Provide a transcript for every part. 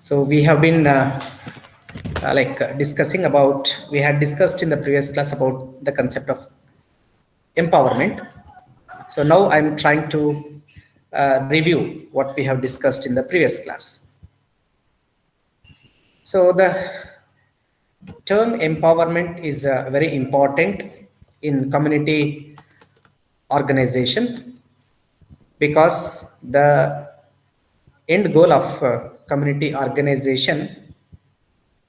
So we have been discussing about, we had discussed in the previous class about the concept of empowerment. So now I'm trying to review what we have discussed in the previous class. So the term empowerment is very important in community organization, because the end goal of community organization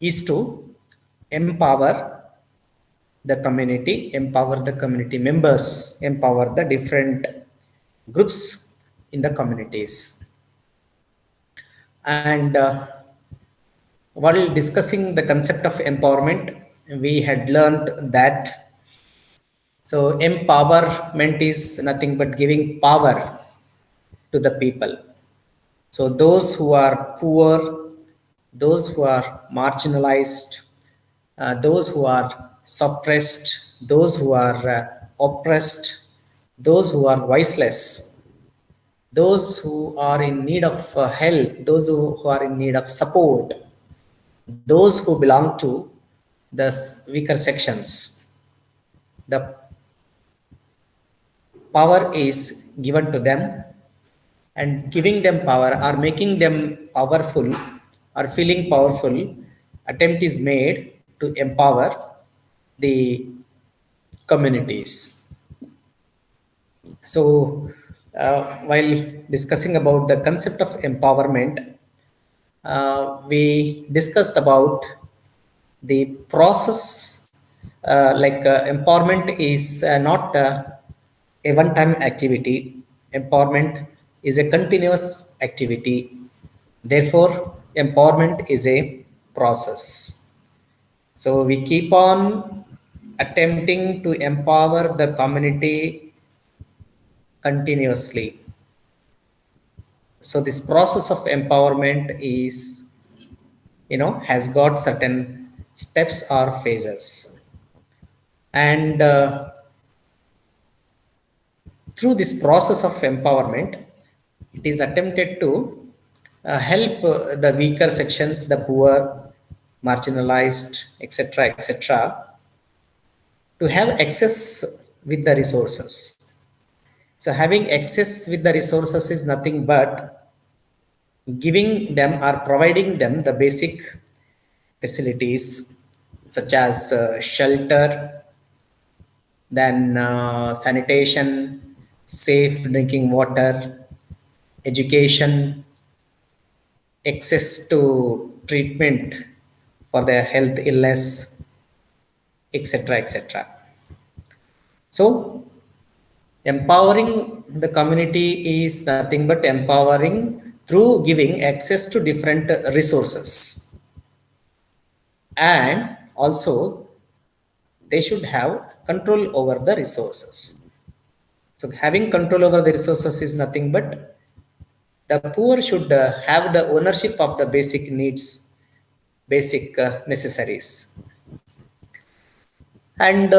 is to empower the community, empower the community members, empower the different groups in the communities. And while discussing the concept of empowerment, we had learned that so empowerment is nothing but giving power to the people. So those who are poor, those who are marginalized, those who are suppressed, those who are oppressed, those who are voiceless, those who are in need of help, those who are in need of support, those who belong to the weaker sections, the power is given to them, and giving them power or making them powerful or feeling powerful, attempt is made to empower the communities. So while discussing about the concept of empowerment, we discussed about the process, empowerment is not a one-time activity. Empowerment is a continuous activity. Therefore, empowerment is a process. So we keep on attempting to empower the community continuously. So this process of empowerment is, has got certain steps or phases. And through this process of empowerment, it is attempted to help the weaker sections, the poor, marginalized, etc., to have access with the resources. So having access with the resources is nothing but giving them or providing them the basic facilities such as shelter, then sanitation, safe drinking water, education, access to treatment for their health illness, etc. So empowering the community is nothing but empowering through giving access to different resources, and also they should have control over the resources. So having control over the resources is nothing but the poor should have the ownership of the basic needs, basic necessaries. And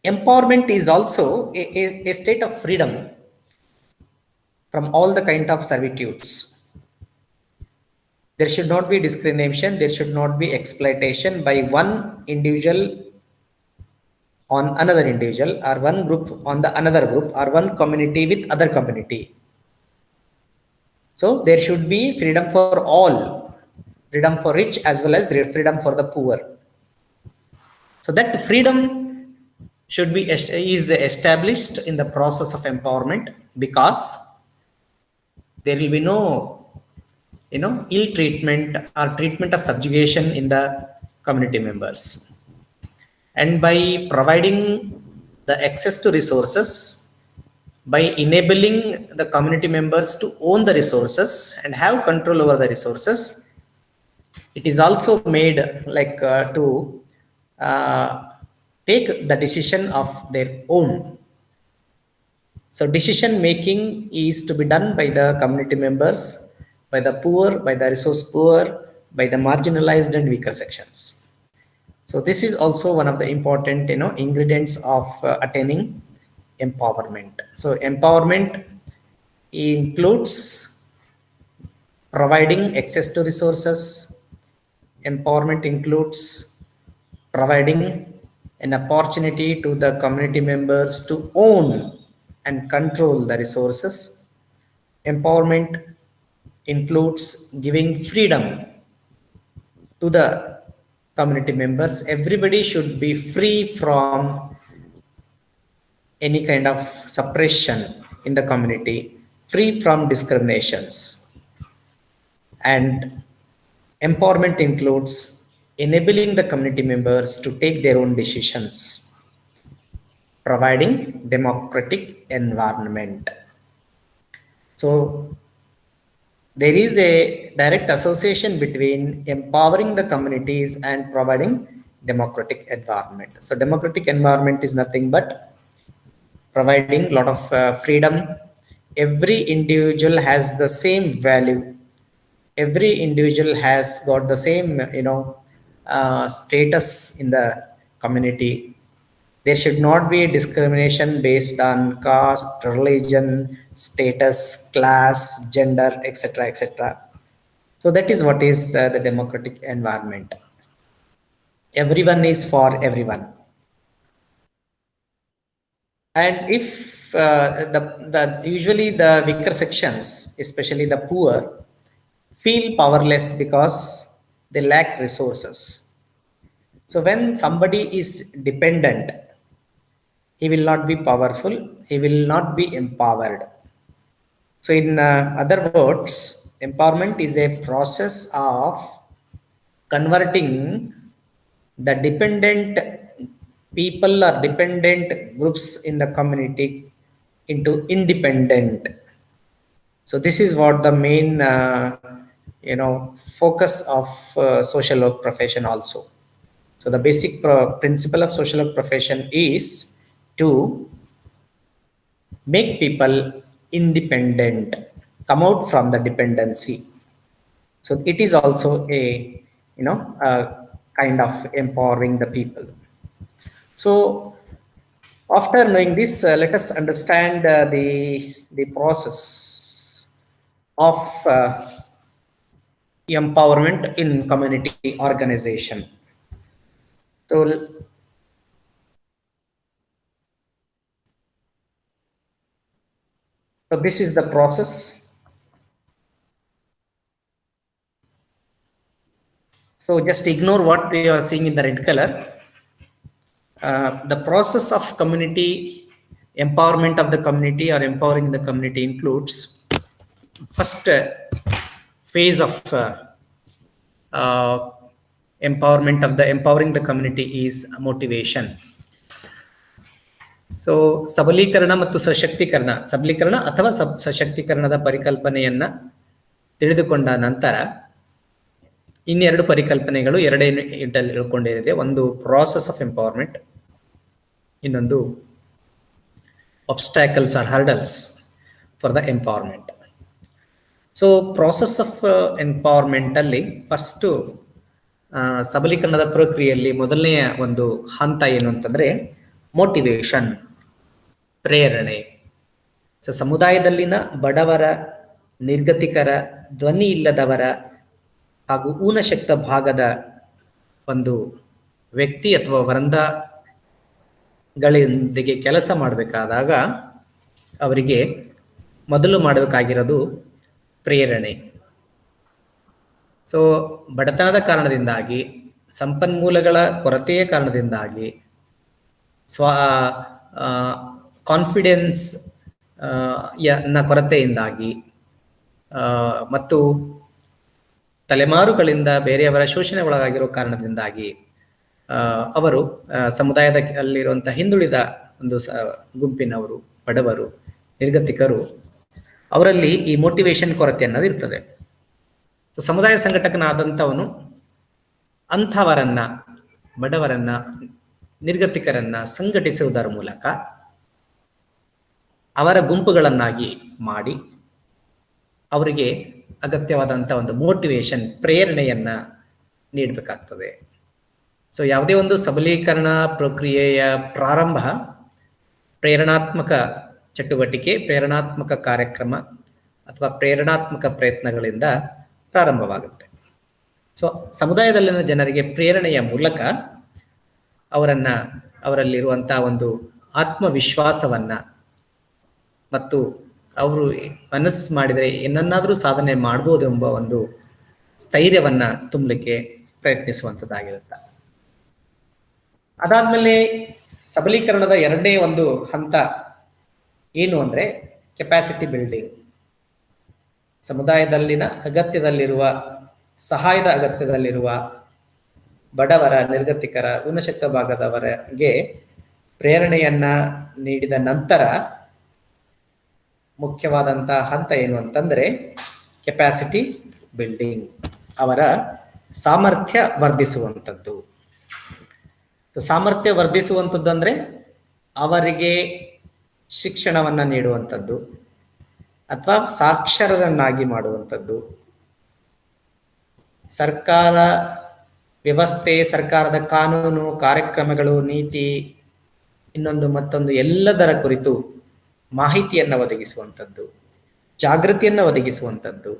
empowerment is also a state of freedom from all the kind of servitudes. There should not be discrimination, there should not be exploitation by one individual on another individual, or one group on the another group, or one community with other community. So there should be freedom for all, freedom for rich as well as freedom for the poor. So that freedom should be is established in the process of empowerment, because there will be no ill treatment or treatment of subjugation in the community members. And by providing the access to resources, by enabling the community members to own the resources and have control over the resources, it is also made to take the decision of their own. So decision making is to be done by the community members, by the poor, by the resource poor, by the marginalized and weaker sections. So this is also one of the important ingredients of attaining empowerment. So empowerment includes providing access to resources. Empowerment includes providing an opportunity to the community members to own and control the resources. Empowerment includes giving freedom to the community members. Everybody should be free from any kind of suppression in the community, free from discriminations. And empowerment includes enabling the community members to take their own decisions, providing democratic environment. So there is a direct association between empowering the communities and providing democratic environment. So democratic environment is nothing but providing a lot of freedom. Every individual has the same value. Every individual has got the same, status in the community. There should not be a discrimination based on caste, religion, status, class, gender, etc., etc. So that is what is the democratic environment. Everyone is for everyone. And if usually the weaker sections, especially the poor, feel powerless because they lack resources. So when somebody is dependent, he will not be powerful, he will not be empowered. So in other words, empowerment is a process of converting the dependent people or dependent groups in the community into independent. So this is what the main focus of social work profession also. So the basic principle of social work profession is to make people independent, come out from the dependency. So it is also a kind of empowering the people. So after knowing this, let us understand the process of empowerment in community organization. So this is the process. So just ignore what we are seeing in the red color. The process of community empowerment of the community or empowering the community includes first phase of empowerment of the empowering the community is motivation. So ಸಬಲೀಕರಣ ಮತ್ತು ಸಬಲೀಕರಣ ಅಥವಾ ಸಶಕ್ತೀಕರಣದ ಪರಿಕಲ್ಪನೆಯನ್ನ ತಿಳಿದುಕೊಂಡ ನಂತರ ಇನ್ನೆರಡು ಪರಿಕಲ್ಪನೆಗಳು ಎರಡೇನು ಇಟ್ಟುಕೊಂಡಿದೆ. ಒಂದು ಪ್ರಾಸೆಸ್ ಆಫ್ ಎಂಪವರ್ಮೆಂಟ್, ಇನ್ನೊಂದು obstacles or hurdles for the empowerment. So process of empowerment ಅಲ್ಲಿ ಫಸ್ಟ್ ಸಬಲೀಕರಣದ ಪ್ರಕ್ರಿಯೆಯಲ್ಲಿ ಮೊದಲನೆಯ ಒಂದು ಹಂತ ಏನು ಅಂತಂದ್ರೆ ಮೋಟಿವೇಶನ್, ಪ್ರೇರಣೆ. ಸೊ ಸಮುದಾಯದಲ್ಲಿನ ಬಡವರ, ನಿರ್ಗತಿಕರ, ಧ್ವನಿ ಇಲ್ಲದವರ ಹಾಗೂ ಊನಶಕ್ತ ಭಾಗದ ಒಂದು ವ್ಯಕ್ತಿ ಅಥವಾ ವೃಂದಗಳೊಂದಿಗೆ ಕೆಲಸ ಮಾಡಬೇಕಾದಾಗ ಅವರಿಗೆ ಮೊದಲು ಮಾಡಬೇಕಾಗಿರೋದು ಪ್ರೇರಣೆ. ಸೊ ಬಡತನದ ಕಾರಣದಿಂದಾಗಿ, ಸಂಪನ್ಮೂಲಗಳ ಕೊರತೆಯ ಕಾರಣದಿಂದಾಗಿ, ಕಾನ್ಫಿಡೆನ್ಸ್ ನ ಕೊರತೆಯಿಂದಾಗಿ ಮತ್ತು ತಲೆಮಾರುಗಳಿಂದ ಬೇರೆಯವರ ಶೋಷಣೆ ಒಳಗಾಗಿರೋ ಕಾರಣದಿಂದಾಗಿ ಅವರು ಸಮುದಾಯದಲ್ಲಿರುವಂತಹ ಹಿಂದುಳಿದ ಒಂದು ಗುಂಪಿನವರು, ಬಡವರು, ನಿರ್ಗತಿಕರು, ಅವರಲ್ಲಿ ಈ ಮೋಟಿವೇಶನ್ ಕೊರತೆ ಅನ್ನೋದು ಇರ್ತದೆ. ಸೊ ಸಮುದಾಯ ಸಂಘಟಕನಾದಂಥವನು ಅಂಥವರನ್ನ, ಬಡವರನ್ನ, ನಿರ್ಗತಿಕರನ್ನ ಸಂಘಟಿಸುವುದರ ಮೂಲಕ ಅವರ ಗುಂಪುಗಳನ್ನಾಗಿ ಮಾಡಿ ಅವರಿಗೆ ಅಗತ್ಯವಾದಂಥ ಒಂದು ಮೋಟಿವೇಶನ್, ಪ್ರೇರಣೆಯನ್ನ ನೀಡಬೇಕಾಗ್ತದೆ. ಸೊ ಯಾವುದೇ ಒಂದು ಸಬಲೀಕರಣ ಪ್ರಕ್ರಿಯೆಯ ಪ್ರಾರಂಭ ಪ್ರೇರಣಾತ್ಮಕ ಚಟುವಟಿಕೆ, ಪ್ರೇರಣಾತ್ಮಕ ಕಾರ್ಯಕ್ರಮ ಅಥವಾ ಪ್ರೇರಣಾತ್ಮಕ ಪ್ರಯತ್ನಗಳಿಂದ ಪ್ರಾರಂಭವಾಗುತ್ತೆ. ಸೊ ಸಮುದಾಯದಲ್ಲಿನ ಜನರಿಗೆ ಪ್ರೇರಣೆಯ ಮೂಲಕ ಅವರಲ್ಲಿರುವಂತಹ ಒಂದು ಆತ್ಮವಿಶ್ವಾಸವನ್ನ ಮತ್ತು ಅವರು ಮನಸ್ಸು ಮಾಡಿದರೆ ಏನನ್ನಾದರೂ ಸಾಧನೆ ಮಾಡ್ಬೋದು ಎಂಬ ಒಂದು ಸ್ಥೈರ್ಯವನ್ನ ತುಂಬಲಿಕ್ಕೆ ಪ್ರಯತ್ನಿಸುವಂಥದ್ದಾಗಿರುತ್ತೆ. ಅದಾದ್ಮೇಲೆ ಸಬಲೀಕರಣದ ಎರಡನೇ ಒಂದು ಹಂತ ಏನು ಅಂದ್ರೆ ಕೆಪಾಸಿಟಿ ಬಿಲ್ಡಿಂಗ್. ಸಮುದಾಯದಲ್ಲಿನ ಅಗತ್ಯದಲ್ಲಿರುವ ಸಹಾಯದ ಅಗತ್ಯದಲ್ಲಿರುವ ಬಡವರ, ನಿರ್ಗತಿಕರ, ಉನ್ನಶಕ್ತ ಭಾಗದವರಿಗೆ ಪ್ರೇರಣೆಯನ್ನ ನೀಡಿದ ನಂತರ ಮುಖ್ಯವಾದಂತಹ ಹಂತ ಏನು ಅಂತಂದ್ರೆ ಕೆಪಾಸಿಟಿ ಬಿಲ್ಡಿಂಗ್, ಅವರ ಸಾಮರ್ಥ್ಯ ವರ್ಧಿಸುವಂಥದ್ದು. ಸಾಮರ್ಥ್ಯ ವರ್ಧಿಸುವಂಥದ್ದು ಅಂದ್ರೆ ಅವರಿಗೆ ಶಿಕ್ಷಣವನ್ನ ನೀಡುವಂಥದ್ದು ಅಥವಾ ಸಾಕ್ಷರರನ್ನಾಗಿ ಮಾಡುವಂಥದ್ದು. ಸರ್ಕಾರ ವ್ಯವಸ್ಥೆ, ಸರ್ಕಾರದ ಕಾನೂನು, ಕಾರ್ಯಕ್ರಮಗಳು, ನೀತಿ, ಇನ್ನೊಂದು ಮತ್ತೊಂದು ಎಲ್ಲದರ ಕುರಿತು ಮಾಹಿತಿಯನ್ನು ಒದಗಿಸುವಂಥದ್ದು, ಜಾಗೃತಿಯನ್ನು ಒದಗಿಸುವಂಥದ್ದು,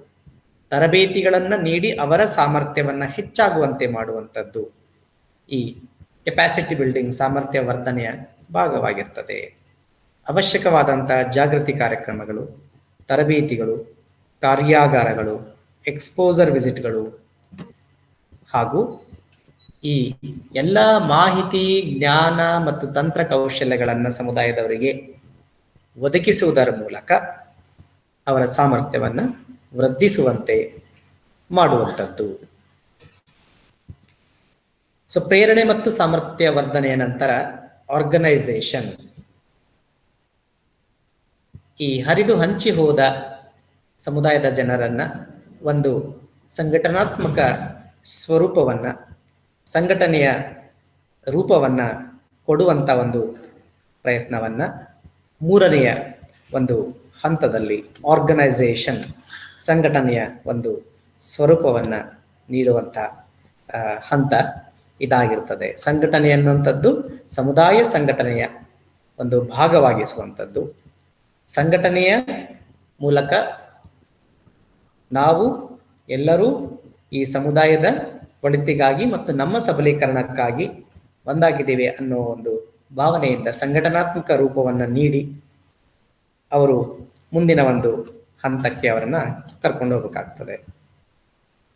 ತರಬೇತಿಗಳನ್ನ ನೀಡಿ ಅವರ ಸಾಮರ್ಥ್ಯವನ್ನ ಹೆಚ್ಚಾಗುವಂತೆ ಮಾಡುವಂಥದ್ದು ಈ ಕೆಪಾಸಿಟಿ ಬಿಲ್ಡಿಂಗ್, ಸಾಮರ್ಥ್ಯ ವರ್ಧನೆಯ ಭಾಗವಾಗಿರ್ತದೆ. ಅವಶ್ಯಕವಾದಂತಹ ಜಾಗೃತಿ ಕಾರ್ಯಕ್ರಮಗಳು, ತರಬೇತಿಗಳು, ಕಾರ್ಯಾಗಾರಗಳು, ಎಕ್ಸ್ಪೋಸರ್ ವಿಸಿಟ್ಗಳು ಹಾಗೂ ಈ ಎಲ್ಲ ಮಾಹಿತಿ, ಜ್ಞಾನ ಮತ್ತು ತಂತ್ರ ಕೌಶಲ್ಯಗಳನ್ನು ಸಮುದಾಯದವರಿಗೆ ಒದಗಿಸುವುದರ ಮೂಲಕ ಅವರ ಸಾಮರ್ಥ್ಯವನ್ನು ವೃದ್ಧಿಸುವಂತೆ ಮಾಡುವಂಥದ್ದು. ಸೊ ಪ್ರೇರಣೆ ಮತ್ತು ಸಾಮರ್ಥ್ಯ ವರ್ಧನೆಯ ನಂತರ ಆರ್ಗನೈಸೇಷನ್. ಈ ಹರಿದು ಹಂಚಿ ಹೋದ ಸಮುದಾಯದ ಜನರನ್ನ ಒಂದು ಸಂಘಟನಾತ್ಮಕ ಸ್ವರೂಪವನ್ನ, ಸಂಘಟನೆಯ ರೂಪವನ್ನ ಕೊಡುವಂತ ಒಂದು ಪ್ರಯತ್ನವನ್ನ ಮೂರನೆಯ ಒಂದು ಹಂತದಲ್ಲಿ ಆರ್ಗನೈಸೇಷನ್, ಸಂಘಟನೆಯ ಒಂದು ಸ್ವರೂಪವನ್ನ ನೀಡುವಂತ ಹಂತ ಇದಾಗಿರ್ತದೆ. ಸಂಘಟನೆ ಅನ್ನುವಂಥದ್ದು ಸಮುದಾಯ ಸಂಘಟನೆಯ ಒಂದು ಭಾಗವಾಗಿಸುವಂಥದ್ದು. ಸಂಘಟನೆಯ ಮೂಲಕ ನಾವು ಎಲ್ಲರೂ ಈ ಸಮುದಾಯದ ಒಳಿತಿಗಾಗಿ ಮತ್ತು ನಮ್ಮ ಸಬಲೀಕರಣಕ್ಕಾಗಿ ಒಂದಾಗಿದ್ದೇವೆ ಅನ್ನೋ ಒಂದು ಭಾವನೆಯಿಂದ ಸಂಘಟನಾತ್ಮಕ ರೂಪವನ್ನು ನೀಡಿ ಅವರು ಮುಂದಿನ ಒಂದು ಹಂತಕ್ಕೆ ಅವರನ್ನ ಕರ್ಕೊಂಡು ಹೋಗಬೇಕಾಗ್ತದೆ.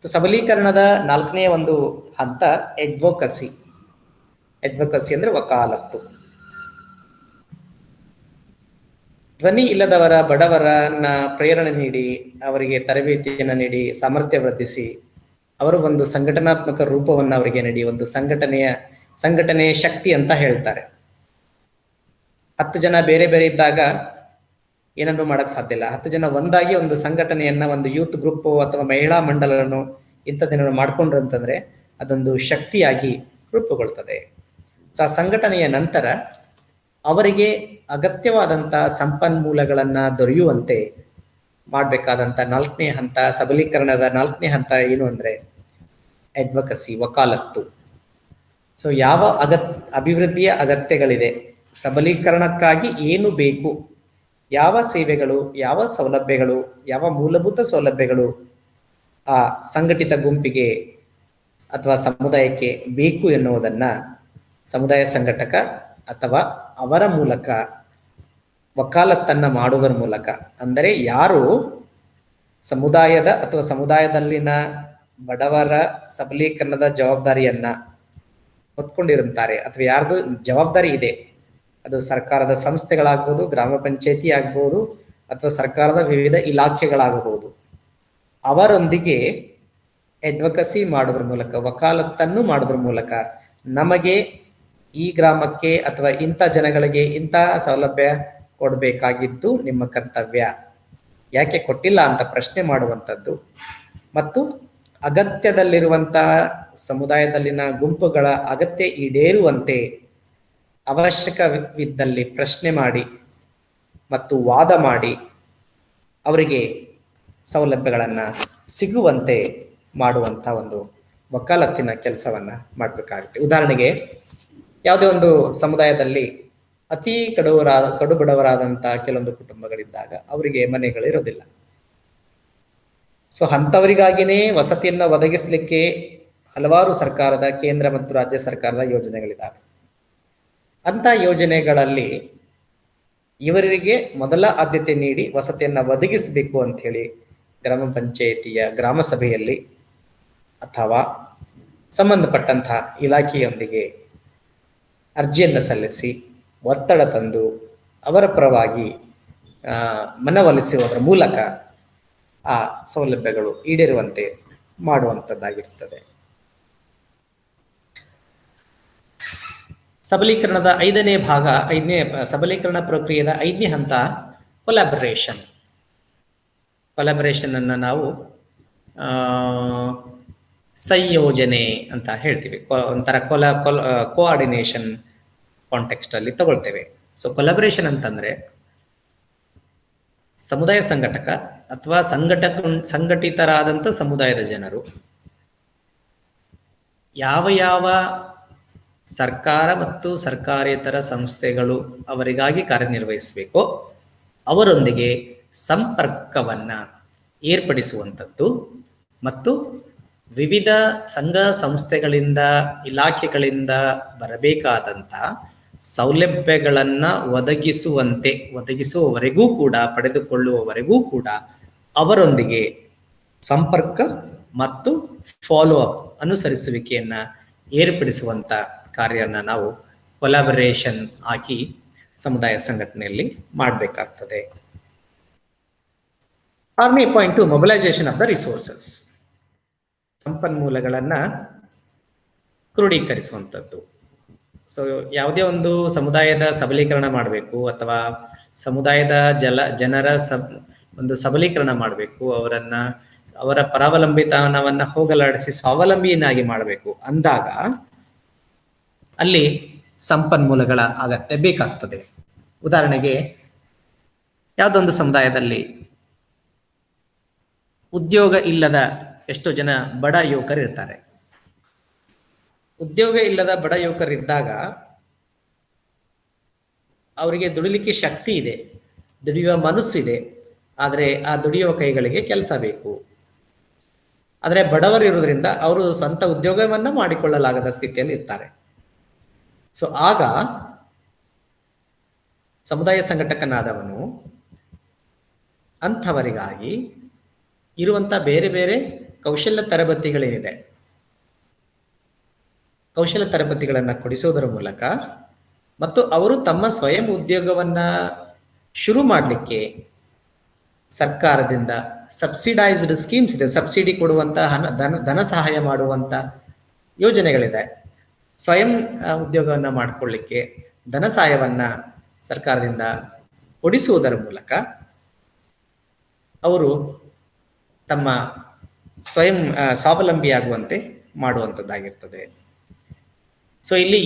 ಸಬಲೀಕರಣದ ನಾಲ್ಕನೇ ಒಂದು ಹಂತ ಅಡ್ವೊಕಸಿ. ಅಡ್ವೊಕಸಿ ಅಂದ್ರೆ ವಕಾಲತ್ತು. ಧ್ವನಿ ಇಲ್ಲದವರ, ಬಡವರನ್ನ ಪ್ರೇರಣೆ ನೀಡಿ, ಅವರಿಗೆ ತರಬೇತಿಯನ್ನು ನೀಡಿ, ಸಾಮರ್ಥ್ಯ ವೃದ್ಧಿಸಿ, ಅವರು ಒಂದು ಸಂಘಟನಾತ್ಮಕ ರೂಪವನ್ನು ಅವರಿಗೆ ನೀಡಿ, ಒಂದು ಸಂಘಟನೆಯ ಶಕ್ತಿ ಅಂತ ಹೇಳ್ತಾರೆ. 10 ಜನ ಬೇರೆ ಬೇರೆ ಇದ್ದಾಗ ಏನನ್ನು ಮಾಡಕ್ ಸಾಧ್ಯ ಇಲ್ಲ. 10 ಜನ ಒಂದಾಗಿ ಒಂದು ಸಂಘಟನೆಯನ್ನ, ಒಂದು ಯೂತ್ ಗ್ರೂಪ್ ಅಥವಾ ಮಹಿಳಾ ಮಂಡಲವನ್ನು ಇಂಥದ್ದೇನೋ ಮಾಡ್ಕೊಂಡ್ರು ಅಂತಂದ್ರೆ ಅದೊಂದು ಶಕ್ತಿಯಾಗಿ ರೂಪುಗೊಳ್ತದೆ. ಸೊ ಆ ಸಂಘಟನೆಯ ನಂತರ ಅವರಿಗೆ ಅಗತ್ಯವಾದಂತಹ ಸಂಪನ್ಮೂಲಗಳನ್ನ ದೊರೆಯುವಂತೆ ಮಾಡಬೇಕಾದಂತ 4ನೇ ಹಂತ, ಸಬಲೀಕರಣದ 4ನೇ ಹಂತ ಏನು ಅಂದ್ರೆ ಅಡ್ವೊಕಸಿ, ವಕಾಲತ್ತು. ಸೊ ಯಾವ ಅಭಿವೃದ್ಧಿಯ ಅಗತ್ಯಗಳಿದೆ, ಸಬಲೀಕರಣಕ್ಕಾಗಿ ಏನು ಬೇಕು, ಯಾವ ಸೇವೆಗಳು, ಯಾವ ಸೌಲಭ್ಯಗಳು, ಯಾವ ಮೂಲಭೂತ ಸೌಲಭ್ಯಗಳು ಆ ಸಂಘಟಿತ ಗುಂಪಿಗೆ ಅಥವಾ ಸಮುದಾಯಕ್ಕೆ ಬೇಕು ಎನ್ನುವುದನ್ನ ಸಮುದಾಯ ಸಂಘಟಕ ಅಥವಾ ಅವರ ಮೂಲಕ ವಕಾಲತ್ತನ್ನ ಮಾಡುವುದರ ಮೂಲಕ, ಅಂದರೆ ಯಾರು ಸಮುದಾಯದ ಅಥವಾ ಸಮುದಾಯದಲ್ಲಿನ ಬಡವರ ಸಬಲೀಕರಣದ ಜವಾಬ್ದಾರಿಯನ್ನ ಹೊತ್ಕೊಂಡಿರುತ್ತಾರೆ ಅಥವಾ ಯಾರ್ದು ಜವಾಬ್ದಾರಿ ಇದೆ, ಅದು ಸರ್ಕಾರದ ಸಂಸ್ಥೆಗಳಾಗ್ಬೋದು, ಗ್ರಾಮ ಪಂಚಾಯತಿ ಆಗ್ಬೋದು, ಅಥವಾ ಸರ್ಕಾರದ ವಿವಿಧ ಇಲಾಖೆಗಳಾಗಬಹುದು, ಅವರೊಂದಿಗೆ ಅಡ್ವೊಕಸಿ ಮಾಡೋದ್ರ ಮೂಲಕ, ವಕಾಲತ್ತನ್ನು ಮಾಡೋದ್ರ ಮೂಲಕ ನಮಗೆ ಈ ಗ್ರಾಮಕ್ಕೆ ಅಥವಾ ಇಂಥ ಜನಗಳಿಗೆ ಇಂಥ ಸೌಲಭ್ಯ ಕೊಡಬೇಕಾಗಿದ್ದು ನಿಮ್ಮ ಕರ್ತವ್ಯ, ಯಾಕೆ ಕೊಟ್ಟಿಲ್ಲ ಅಂತ ಪ್ರಶ್ನೆ ಮಾಡುವಂಥದ್ದು, ಮತ್ತು ಅಗತ್ಯದಲ್ಲಿರುವಂತಹ ಸಮುದಾಯದಲ್ಲಿನ ಗುಂಪುಗಳ ಅಗತ್ಯ ಈಡೇರುವಂತೆ ಅವಶ್ಯಕವಿದ್ದಲ್ಲಿ ಪ್ರಶ್ನೆ ಮಾಡಿ ಮತ್ತು ವಾದ ಮಾಡಿ ಅವರಿಗೆ ಸೌಲಭ್ಯಗಳನ್ನು ಸಿಗುವಂತೆ ಮಾಡುವಂಥ ಒಂದು ವಕಾಲತ್ತಿನ ಕೆಲಸವನ್ನ ಮಾಡಬೇಕಾಗುತ್ತೆ. ಉದಾಹರಣೆಗೆ ಯಾವುದೇ ಒಂದು ಸಮುದಾಯದಲ್ಲಿ ಅತಿ ಕಡುಬಡವರಾದಂತಹ ಕೆಲವೊಂದು ಕುಟುಂಬಗಳಿದ್ದಾಗ ಅವರಿಗೆ ಮನೆಗಳಿರೋದಿಲ್ಲ. ಸೊ ಅಂಥವರಿಗಾಗಿನೇ ವಸತಿಯನ್ನು ಒದಗಿಸಲಿಕ್ಕೆ ಹಲವಾರು ಸರ್ಕಾರದ ಕೇಂದ್ರ ಮತ್ತು ರಾಜ್ಯ ಸರ್ಕಾರದ ಯೋಜನೆಗಳಿದ್ದಾವೆ. ಅಂಥ ಯೋಜನೆಗಳಲ್ಲಿ ಇವರಿಗೆ ಮೊದಲ ಆದ್ಯತೆ ನೀಡಿ ವಸತಿಯನ್ನು ಒದಗಿಸಬೇಕು ಅಂತ ಹೇಳಿ ಗ್ರಾಮ ಪಂಚಾಯಿತಿಯ ಗ್ರಾಮ ಸಭೆಯಲ್ಲಿ ಅಥವಾ ಸಂಬಂಧಪಟ್ಟಂತಹ ಇಲಾಖೆಯೊಂದಿಗೆ ಅರ್ಜಿಯನ್ನು ಸಲ್ಲಿಸಿ ಒತ್ತಡ ತಂದು ಅವರ ಪರವಾಗಿ ಮನವೊಲಿಸುವುದರ ಮೂಲಕ ಆ ಸೌಲಭ್ಯಗಳು ಈಡೇರುವಂತೆ ಮಾಡುವಂಥದ್ದಾಗಿರುತ್ತದೆ. ಸಬಲೀಕರಣದ ಸಬಲೀಕರಣ ಪ್ರಕ್ರಿಯೆಯ 5ನೇ ಹಂತ ಕೊಲಾಬರೇಷನ್. ಕೊಲಾಬರೇಷನ್ ಅನ್ನು ನಾವು ಸಂಯೋಜನೆ ಅಂತ ಹೇಳ್ತೀವಿ. ಒಂಥರ ಕೋಆರ್ಡಿನೇಷನ್ ಕಾಂಟೆಕ್ಸ್ಟ್ ಅಲ್ಲಿ ತಗೊಳ್ತೇವೆ. ಸೊ ಕೊಲಾಬರೇಷನ್ ಅಂತಂದ್ರೆ ಸಮುದಾಯ ಸಂಘಟಕ ಅಥವಾ ಸಂಘಟಿತರಾದಂಥ ಸಮುದಾಯದ ಜನರು ಯಾವ ಸರ್ಕಾರ ಮತ್ತು ಸರ್ಕಾರೇತರ ಸಂಸ್ಥೆಗಳು ಅವರಿಗಾಗಿ ಕಾರ್ಯನಿರ್ವಹಿಸಬೇಕೋ ಅವರೊಂದಿಗೆ ಸಂಪರ್ಕವನ್ನು ಏರ್ಪಡಿಸುವಂಥದ್ದು ಮತ್ತು ವಿವಿಧ ಸಂಘ ಸಂಸ್ಥೆಗಳಿಂದ ಇಲಾಖೆಗಳಿಂದ ಬರಬೇಕಾದಂಥ ಸೌಲಭ್ಯಗಳನ್ನು ಒದಗಿಸುವವರೆಗೂ ಕೂಡ ಪಡೆದುಕೊಳ್ಳುವವರೆಗೂ ಕೂಡ ಅವರೊಂದಿಗೆ ಸಂಪರ್ಕ ಮತ್ತು ಫಾಲೋ ಅಪ್ ಅನುಸರಿಸುವಿಕೆಯನ್ನು ಏರ್ಪಡಿಸುವಂಥ ಕಾರ್ಯನ ನಾವು ಕೊಲಾಬರೇಷನ್ ಆಗಿ ಸಮುದಾಯ ಸಂಘಟನೆಯಲ್ಲಿ ಮಾಡಬೇಕಾಗ್ತದೆ. 6ನೇ point mobilisation of the resources. ಸಂಪನ್ಮೂಲಗಳನ್ನು ಕ್ರೋಢೀಕರಿಸುವಂಥದ್ದು. ಸೊ ಯಾವುದೇ ಒಂದು ಸಮುದಾಯದ ಸಬಲೀಕರಣ ಮಾಡಬೇಕು ಅಥವಾ ಸಮುದಾಯದ ಜನರ ಒಂದು ಸಬಲೀಕರಣ ಮಾಡಬೇಕು, ಅವರ ಪರಾವಲಂಬಿತನವನ್ನು ಹೋಗಲಾಡಿಸಿ ಸ್ವಾವಲಂಬಿಯನ್ನಾಗಿ ಮಾಡಬೇಕು ಅಂದಾಗ ಅಲ್ಲಿ ಸಂಪನ್ಮೂಲಗಳ ಅಗತ್ಯ ಬೇಕಾಗ್ತದೆ. ಉದಾಹರಣೆಗೆ ಯಾವುದೊಂದು ಸಮುದಾಯದಲ್ಲಿ ಉದ್ಯೋಗ ಇಲ್ಲದ ಎಷ್ಟೋ ಜನ ಬಡ ಯುವಕರು ಇರ್ತಾರೆ. ಉದ್ಯೋಗ ಇಲ್ಲದ ಬಡ ಯುವಕರಿದ್ದಾಗ ಅವರಿಗೆ ದುಡಿಲಿಕ್ಕೆ ಶಕ್ತಿ ಇದೆ, ದುಡಿಯುವ ಮನಸ್ಸು ಇದೆ, ಆದರೆ ಆ ದುಡಿಯುವ ಕೈಗಳಿಗೆ ಕೆಲಸ ಬೇಕು. ಆದರೆ ಬಡವರು ಇರೋದ್ರಿಂದ ಅವರು ಸ್ವಂತ ಉದ್ಯೋಗವನ್ನ ಮಾಡಿಕೊಳ್ಳಲಾಗದ ಸ್ಥಿತಿಯಲ್ಲಿ ಇರ್ತಾರೆ. ಸೊ ಆಗ ಸಮುದಾಯ ಸಂಘಟಕನಾದವನು ಅಂಥವರಿಗಾಗಿ ಇರುವಂಥ ಬೇರೆ ಬೇರೆ ಕೌಶಲ್ಯ ತರಬೇತಿಗಳೇನಿದೆ, ಕೌಶಲ್ಯ ತರಬೇತಿಗಳನ್ನು ಕೊಡಿಸೋದರ ಮೂಲಕ ಮತ್ತು ಅವರು ತಮ್ಮ ಸ್ವಯಂ ಉದ್ಯೋಗವನ್ನ ಶುರು ಮಾಡಲಿಕ್ಕೆ ಸರ್ಕಾರದಿಂದ ಸಬ್ಸಿಡೈಸ್ಡ್ ಸ್ಕೀಮ್ಸ್ ಇದೆ, ಸಬ್ಸಿಡಿ ಕೊಡುವಂತ ಧನ ಸಹಾಯ ಮಾಡುವಂತ ಯೋಜನೆಗಳಿದೆ. ಸ್ವಯಂ ಉದ್ಯೋಗವನ್ನು ಮಾಡಿಕೊಳ್ಳಿಕ್ಕೆ ಧನ ಸಹಾಯವನ್ನ ಸರ್ಕಾರದಿಂದ ಕೊಡಿಸುವುದರ ಮೂಲಕ ಅವರು ತಮ್ಮ ಸ್ವಯಂ ಸ್ವಾವಲಂಬಿಯಾಗುವಂತೆ ಮಾಡುವಂಥದ್ದಾಗಿರ್ತದೆ. ಸೊ ಇಲ್ಲಿ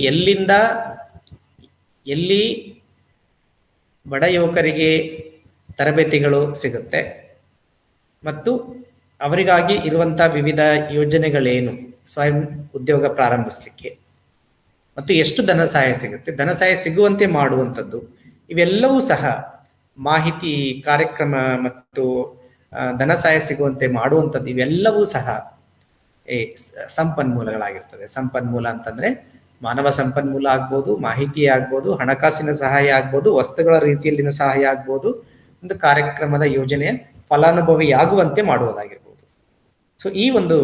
ಎಲ್ಲಿ ಬಡ ಯುವಕರಿಗೆ ತರಬೇತಿಗಳು ಸಿಗುತ್ತೆ ಮತ್ತು ಅವರಿಗಾಗಿ ಇರುವಂಥ ವಿವಿಧ ಯೋಜನೆಗಳೇನು, ಸ್ವಯಂ ಉದ್ಯೋಗ ಪ್ರಾರಂಭಿಸಲಿಕ್ಕೆ ಮತ್ತು ಎಷ್ಟು ಧನ ಸಹಾಯ ಸಿಗುತ್ತೆ, ಧನ ಸಹಾಯ ಸಿಗುವಂತೆ ಮಾಡುವಂಥದ್ದು, ಇವೆಲ್ಲವೂ ಸಹ ಮಾಹಿತಿ ಕಾರ್ಯಕ್ರಮ ಮತ್ತು ಧನ ಸಹಾಯ ಸಿಗುವಂತೆ ಮಾಡುವಂಥದ್ದು ಇವೆಲ್ಲವೂ ಸಹ ಸಂಪನ್ಮೂಲಗಳಾಗಿರ್ತದೆ. ಸಂಪನ್ಮೂಲ ಅಂತಂದ್ರೆ ಮಾನವ ಸಂಪನ್ಮೂಲ ಆಗ್ಬೋದು, ಮಾಹಿತಿ ಆಗ್ಬೋದು, ಹಣಕಾಸಿನ ಸಹಾಯ ಆಗ್ಬೋದು, ವಸ್ತುಗಳ ರೀತಿಯಲ್ಲಿನ ಸಹಾಯ ಆಗ್ಬೋದು, ಒಂದು ಕಾರ್ಯಕ್ರಮದ ಯೋಜನೆಯ ಫಲಾನುಭವಿಯಾಗುವಂತೆ ಮಾಡುವುದಾಗಿರ್ಬೋದು. ಸೊ ಈ ಒಂದು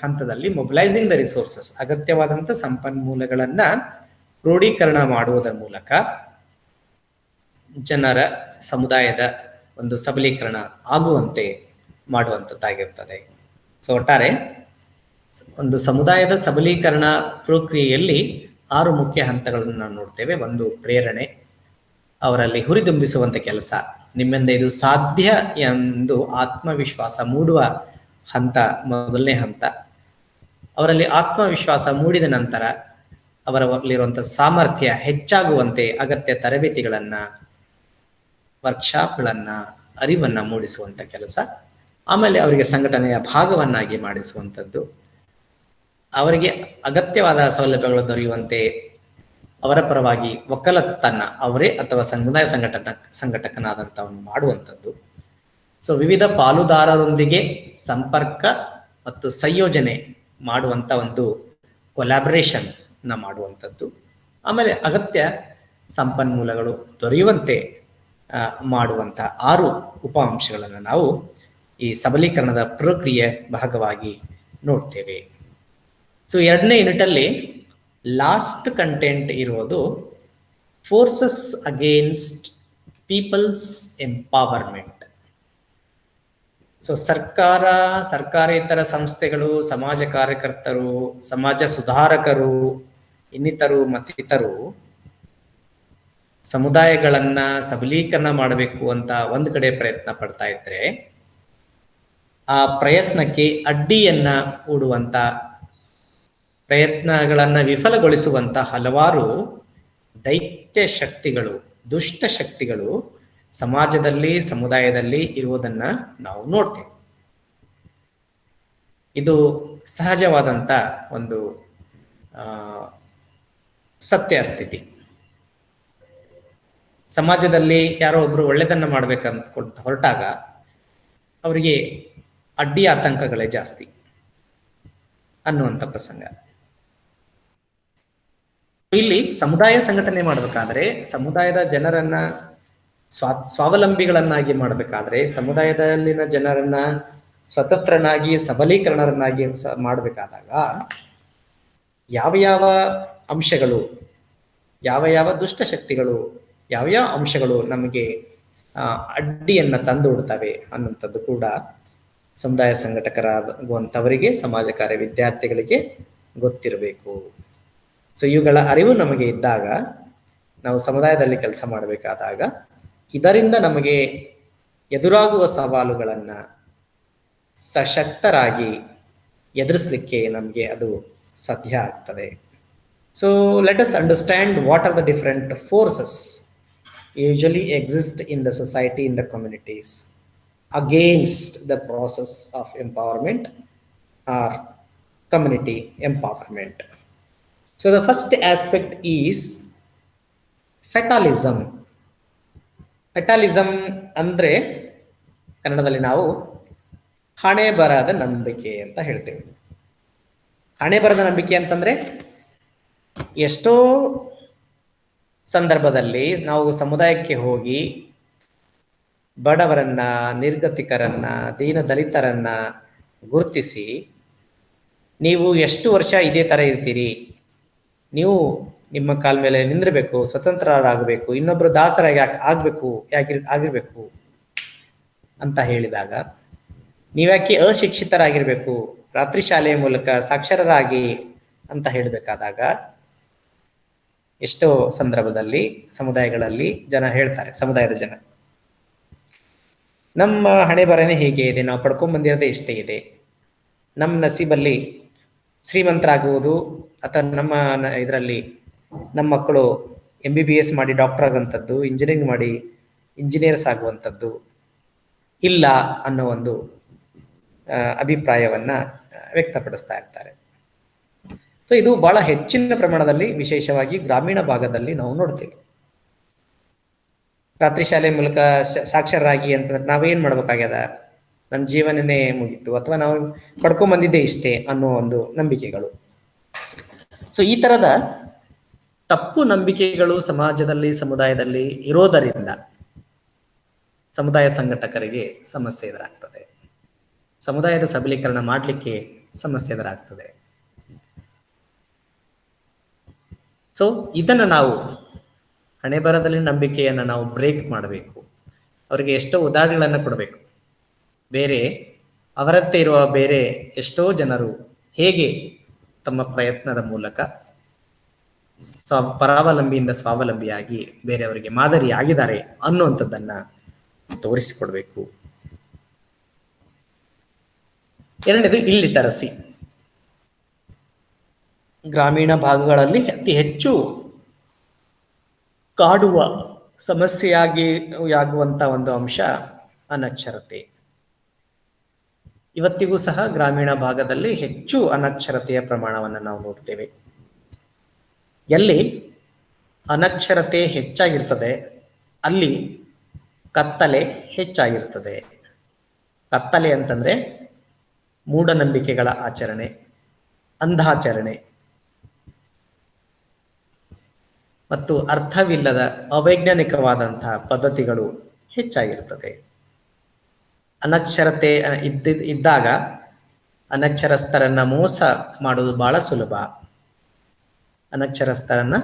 ಹಂತದಲ್ಲಿ ಮೊಬಿಲೈಸಿಂಗ್ ದ ರಿಸೋರ್ಸಸ್, ಅಗತ್ಯವಾದಂಥ ಸಂಪನ್ಮೂಲಗಳನ್ನ ಕ್ರೋಢೀಕರಣ ಮಾಡುವುದರ ಮೂಲಕ ಜನರ ಸಮುದಾಯದ ಒಂದು ಸಬಲೀಕರಣ ಆಗುವಂತೆ ಮಾಡುವಂಥದ್ದಾಗಿರ್ತದೆ. ಸೊ ಒಟ್ಟಾರೆ ಒಂದು ಸಮುದಾಯದ ಸಬಲೀಕರಣ ಪ್ರಕ್ರಿಯೆಯಲ್ಲಿ 6 ಮುಖ್ಯ ಹಂತಗಳನ್ನು ನಾವು ನೋಡ್ತೇವೆ. ಒಂದು ಪ್ರೇರಣೆ, ಅವರಲ್ಲಿ ಹುರಿದುಂಬಿಸುವಂಥ ಕೆಲಸ, ನಿಮ್ಮಿಂದ ಇದು ಸಾಧ್ಯ ಎಂದು ಆತ್ಮವಿಶ್ವಾಸ ಮೂಡುವ ಹಂತ ಮೊದಲನೇ ಹಂತ. ಅವರಲ್ಲಿ ಆತ್ಮವಿಶ್ವಾಸ ಮೂಡಿದ ನಂತರ ಅವರಲ್ಲಿರುವಂಥ ಸಾಮರ್ಥ್ಯ ಹೆಚ್ಚಾಗುವಂತೆ ಅಗತ್ಯ ತರಬೇತಿಗಳನ್ನು, ವರ್ಕ್ಶಾಪ್ಗಳನ್ನು, ಅರಿವನ್ನು ಮೂಡಿಸುವಂಥ ಕೆಲಸ. ಆಮೇಲೆ ಅವರಿಗೆ ಸಂಘಟನೆಯ ಭಾಗವನ್ನಾಗಿ ಮಾಡಿಸುವಂಥದ್ದು, ಅವರಿಗೆ ಅಗತ್ಯವಾದ ಸೌಲಭ್ಯಗಳು ದೊರೆಯುವಂತೆ ಅವರ ಪರವಾಗಿ ಒಕ್ಕಲತನ ಅವರೇ ಅಥವಾ ಸಮುದಾಯ ಸಂಘಟಕನಾದಂಥವನು ಮಾಡುವಂಥದ್ದು. ಸೊ ವಿವಿಧ ಪಾಲುದಾರರೊಂದಿಗೆ ಸಂಪರ್ಕ ಮತ್ತು ಸಂಯೋಜನೆ ಮಾಡುವಂಥ ಒಂದು ಕೊಲ್ಯಾಬರೇಷನ್ ಮಾಡುವಂಥದ್ದು. ಆಮೇಲೆ ಅಗತ್ಯ ಸಂಪನ್ಮೂಲಗಳು ದೊರೆಯುವಂತೆ ಮಾಡುವಂಥ 6 ಉಪ ಅಂಶಗಳನ್ನು ನಾವು ಈ ಸಬಲೀಕರಣದ ಪ್ರಕ್ರಿಯೆ ಭಾಗವಾಗಿ ನೋಡ್ತೇವೆ. ಸೊ 2ನೇ ಯೂನಿಟಲ್ಲಿ ಲಾಸ್ಟ್ ಕಂಟೆಂಟ್ ಇರೋದು forces against peoples empowerment. So ಸರ್ಕಾರೇತರ ಸಂಸ್ಥೆಗಳು, ಸಮಾಜ ಕಾರ್ಯಕರ್ತರು, ಸಮಾಜ ಸುಧಾರಕರು, ಇನ್ನಿತರು ಮತ್ತಿತರು ಸಮುದಾಯಗಳನ್ನ ಸಬಲೀಕರಣ ಮಾಡಬೇಕು ಅಂತ ಒಂದು ಕಡೆ ಪ್ರಯತ್ನ ಪಡ್ತಾ ಇದ್ರೆ, ಆ ಪ್ರಯತ್ನಕ್ಕೆ ಅಡ್ಡಿಯನ್ನ ಹೂಡುವಂತ, ಪ್ರಯತ್ನಗಳನ್ನ ವಿಫಲಗೊಳಿಸುವಂತ ಹಲವಾರು ದೈತ್ಯ ಶಕ್ತಿಗಳು, ದುಷ್ಟ ಶಕ್ತಿಗಳು ಸಮಾಜದಲ್ಲಿ, ಸಮುದಾಯದಲ್ಲಿ ಇರುವುದನ್ನ ನಾವು ನೋಡ್ತೇವೆ. ಇದು ಸಹಜವಾದಂತ ಒಂದು ಸತ್ಯ ಸ್ಥಿತಿ. ಸಮಾಜದಲ್ಲಿ ಯಾರೋ ಒಬ್ರು ಒಳ್ಳೆದನ್ನ ಮಾಡ್ಬೇಕಂತ ಹೊರಟಾಗ ಅವರಿಗೆ ಅಡ್ಡಿ ಆತಂಕಗಳೇ ಜಾಸ್ತಿ ಅನ್ನುವಂಥ ಪ್ರಸಂಗ. ಇಲ್ಲಿ ಸಮುದಾಯ ಸಂಘಟನೆ ಮಾಡಬೇಕಾದ್ರೆ, ಸಮುದಾಯದ ಜನರನ್ನ ಸ್ವಾವಲಂಬಿಗಳನ್ನಾಗಿ ಮಾಡಬೇಕಾದ್ರೆ, ಸಮುದಾಯದಲ್ಲಿನ ಜನರನ್ನ ಸ್ವತಂತ್ರನಾಗಿ ಸಬಲೀಕರಣರನ್ನಾಗಿ ಮಾಡಬೇಕಾದಾಗ ಯಾವ ಯಾವ ಅಂಶಗಳು, ಯಾವ ಯಾವ ದುಷ್ಟಶಕ್ತಿಗಳು, ಯಾವ ಯಾವ ಅಂಶಗಳು ನಮಗೆ ಅಡ್ಡಿಯನ್ನ ತಂದುಕೊಡ್ತವೆ ಅನ್ನುವಂಥದ್ದು ಕೂಡ ಸಮುದಾಯ ಸಂಘಟಕರಾಗುವಂಥವರಿಗೆ, ಸಮಾಜ ಕಾರ್ಯ ವಿದ್ಯಾರ್ಥಿಗಳಿಗೆ ಗೊತ್ತಿರಬೇಕು. ಸೊ ಇವುಗಳ ಅರಿವು ನಮಗೆ ಇದ್ದಾಗ, ನಾವು ಸಮುದಾಯದಲ್ಲಿ ಕೆಲಸ ಮಾಡಬೇಕಾದಾಗ ಇದರಿಂದ ನಮಗೆ ಎದುರಾಗುವ ಸವಾಲುಗಳನ್ನ ಸಶಕ್ತರಾಗಿ ಎದುರಿಸಲಿಕ್ಕೆ ನಮಗೆ ಅದು ಸಾಧ್ಯ ಆಗ್ತದೆ. So let us understand what are the different forces usually exist in the society, in the communities against the process of empowerment or community empowerment. So the first aspect is fatalism. Fatalism ಅಂದ್ರೆ ಕನ್ನಡದಲ್ಲಿ ನಾವು ಹಣೆ ಬರದ ನಂಬಿಕೆ ಅಂತ ಹೇಳ್ತೇವೆ. ಹಣೆ ಬರದ ನಂಬಿಕೆ ಅಂತಂದ್ರೆ, ಎಷ್ಟೋ ಸಂದರ್ಭದಲ್ಲಿ ನಾವು ಸಮುದಾಯಕ್ಕೆ ಹೋಗಿ ಬಡವರನ್ನ, ನಿರ್ಗತಿಕರನ್ನ, ದೀನ ದಲಿತರನ್ನ ಗುರುತಿಸಿ, ನೀವು ಎಷ್ಟು ವರ್ಷ ಇದೇ ತರ ಇರ್ತೀರಿ, ನೀವು ನಿಮ್ಮ ಕಾಲ ಮೇಲೆ ನಿಂದಿರಬೇಕು, ಸ್ವತಂತ್ರರಾಗಬೇಕು, ಇನ್ನೊಬ್ರು ದಾಸರಾಗಿ ಆಗಿರ್ಬೇಕು ಅಂತ ಹೇಳಿದಾಗ, ನೀವ್ಯಾಕೆ ಅಶಿಕ್ಷಿತರಾಗಿರ್ಬೇಕು, ರಾತ್ರಿ ಶಾಲೆಯ ಮೂಲಕ ಸಾಕ್ಷರರಾಗಿ ಅಂತ ಹೇಳಬೇಕಾದಾಗ ಎಷ್ಟೋ ಸಂದರ್ಭದಲ್ಲಿ ಸಮುದಾಯಗಳಲ್ಲಿ ಜನ ಹೇಳ್ತಾರೆ, ಸಮುದಾಯದ ಜನ, ನಮ್ಮ ಹಣೆ ಬರನೇ ಹೀಗೆ ಇದೆ, ನಾವು ಪಡ್ಕೊಂಡ್ ಬಂದಿರೋದೇ ಇಷ್ಟೇ ಇದೆ, ನಮ್ಮ ನಸೀಬಲ್ಲಿ ಶ್ರೀಮಂತರಾಗುವುದು ಅಥವಾ ನಮ್ಮ ಇದರಲ್ಲಿ ನಮ್ಮ ಮಕ್ಕಳು MBBS ಮಾಡಿ ಡಾಕ್ಟರ್ ಆಗುವಂಥದ್ದು, ಇಂಜಿನಿಯರಿಂಗ್ ಮಾಡಿ ಇಂಜಿನಿಯರ್ಸ್ ಆಗುವಂಥದ್ದು ಇಲ್ಲ ಅನ್ನೋ ಒಂದು ಅಭಿಪ್ರಾಯವನ್ನ ವ್ಯಕ್ತಪಡಿಸ್ತಾ ಇರ್ತಾರೆ. ಸೊ ಇದು ಬಹಳ ಹೆಚ್ಚಿನ ಪ್ರಮಾಣದಲ್ಲಿ, ವಿಶೇಷವಾಗಿ ಗ್ರಾಮೀಣ ಭಾಗದಲ್ಲಿ ನಾವು ನೋಡ್ತೇವೆ. ರಾತ್ರಿ ಶಾಲೆ ಮೂಲಕ ಸಾಕ್ಷರರಾಗಿ ಅಂತಂದ್ರೆ ನಾವೇನ್ ಮಾಡ್ಬೇಕಾಗ್ಯದ, ನಮ್ಮ ಜೀವನನೇ ಮುಗೀತು, ಅಥವಾ ನಾವು ಪಡ್ಕೊಂಡ್ ಬಂದಿದ್ದೇ ಇಷ್ಟೇ ಅನ್ನೋ ಒಂದು ನಂಬಿಕೆಗಳು. ಸೊ ಈ ತರದ ತಪ್ಪು ನಂಬಿಕೆಗಳು ಸಮಾಜದಲ್ಲಿ, ಸಮುದಾಯದಲ್ಲಿ ಇರೋದರಿಂದ ಸಮುದಾಯ ಸಂಘಟಕರಿಗೆ ಸಮಸ್ಯೆ ಎದುರಾಗ್ತದೆ, ಸಮುದಾಯದ ಸಬಲೀಕರಣ ಮಾಡಲಿಕ್ಕೆ ಸಮಸ್ಯೆ ಎದುರಾಗ್ತದೆ. ಸೊ ಇದನ್ನ ನಾವು ಹಣೆ ಬರದಲ್ಲಿ ನಂಬಿಕೆಯನ್ನು ನಾವು ಬ್ರೇಕ್ ಮಾಡಬೇಕು. ಅವರಿಗೆ ಎಷ್ಟೋ ಉದಾಹರಣೆಗಳನ್ನು ಕೊಡಬೇಕು. ಬೇರೆ ಅವರಂತೆ ಇರುವ ಬೇರೆ ಎಷ್ಟೋ ಜನರು ಹೇಗೆ ತಮ್ಮ ಪ್ರಯತ್ನದ ಮೂಲಕ ಪರಾವಲಂಬಿಯಿಂದ ಸ್ವಾವಲಂಬಿಯಾಗಿ ಬೇರೆಯವರಿಗೆ ಮಾದರಿಯಾಗಿದ್ದಾರೆ ಅನ್ನುವಂಥದ್ದನ್ನ ತೋರಿಸಿಕೊಡ್ಬೇಕು. ಎರಡನೇದು ಇಲ್ಲಿಟರಸಿ. ಗ್ರಾಮೀಣ ಭಾಗಗಳಲ್ಲಿ ಅತಿ ಹೆಚ್ಚು ಕಾಡುವ ಸಮಸ್ಯೆಯಾಗುವಂತ ಒಂದು ಅಂಶ ಅನಕ್ಷರತೆ. ಇವತ್ತಿಗೂ ಸಹ ಗ್ರಾಮೀಣ ಭಾಗದಲ್ಲಿ ಹೆಚ್ಚು ಅನಕ್ಷರತೆಯ ಪ್ರಮಾಣವನ್ನು ನಾವು ನೋಡ್ತೇವೆ. ಎಲ್ಲಿ ಅನಕ್ಷರತೆ ಹೆಚ್ಚಾಗಿರ್ತದೆ ಅಲ್ಲಿ ಕತ್ತಲೆ ಹೆಚ್ಚಾಗಿರ್ತದೆ. ಕತ್ತಲೆ ಅಂತಂದ್ರೆ ಮೂಢನಂಬಿಕೆಗಳ ಆಚರಣೆ, ಅಂಧಾಚರಣೆ ಮತ್ತು ಅರ್ಥವಿಲ್ಲದ ಅವೈಜ್ಞಾನಿಕವಾದಂತಹ ಪದ್ಧತಿಗಳು ಹೆಚ್ಚಾಗಿರುತ್ತದೆ. ಅನಕ್ಷರತೆ ಇದ್ದಾಗ ಅನಕ್ಷರಸ್ಥರನ್ನ ಮೋಸ ಮಾಡುವುದು ಬಹಳ ಸುಲಭ. ಅನಕ್ಷರಸ್ಥರನ್ನ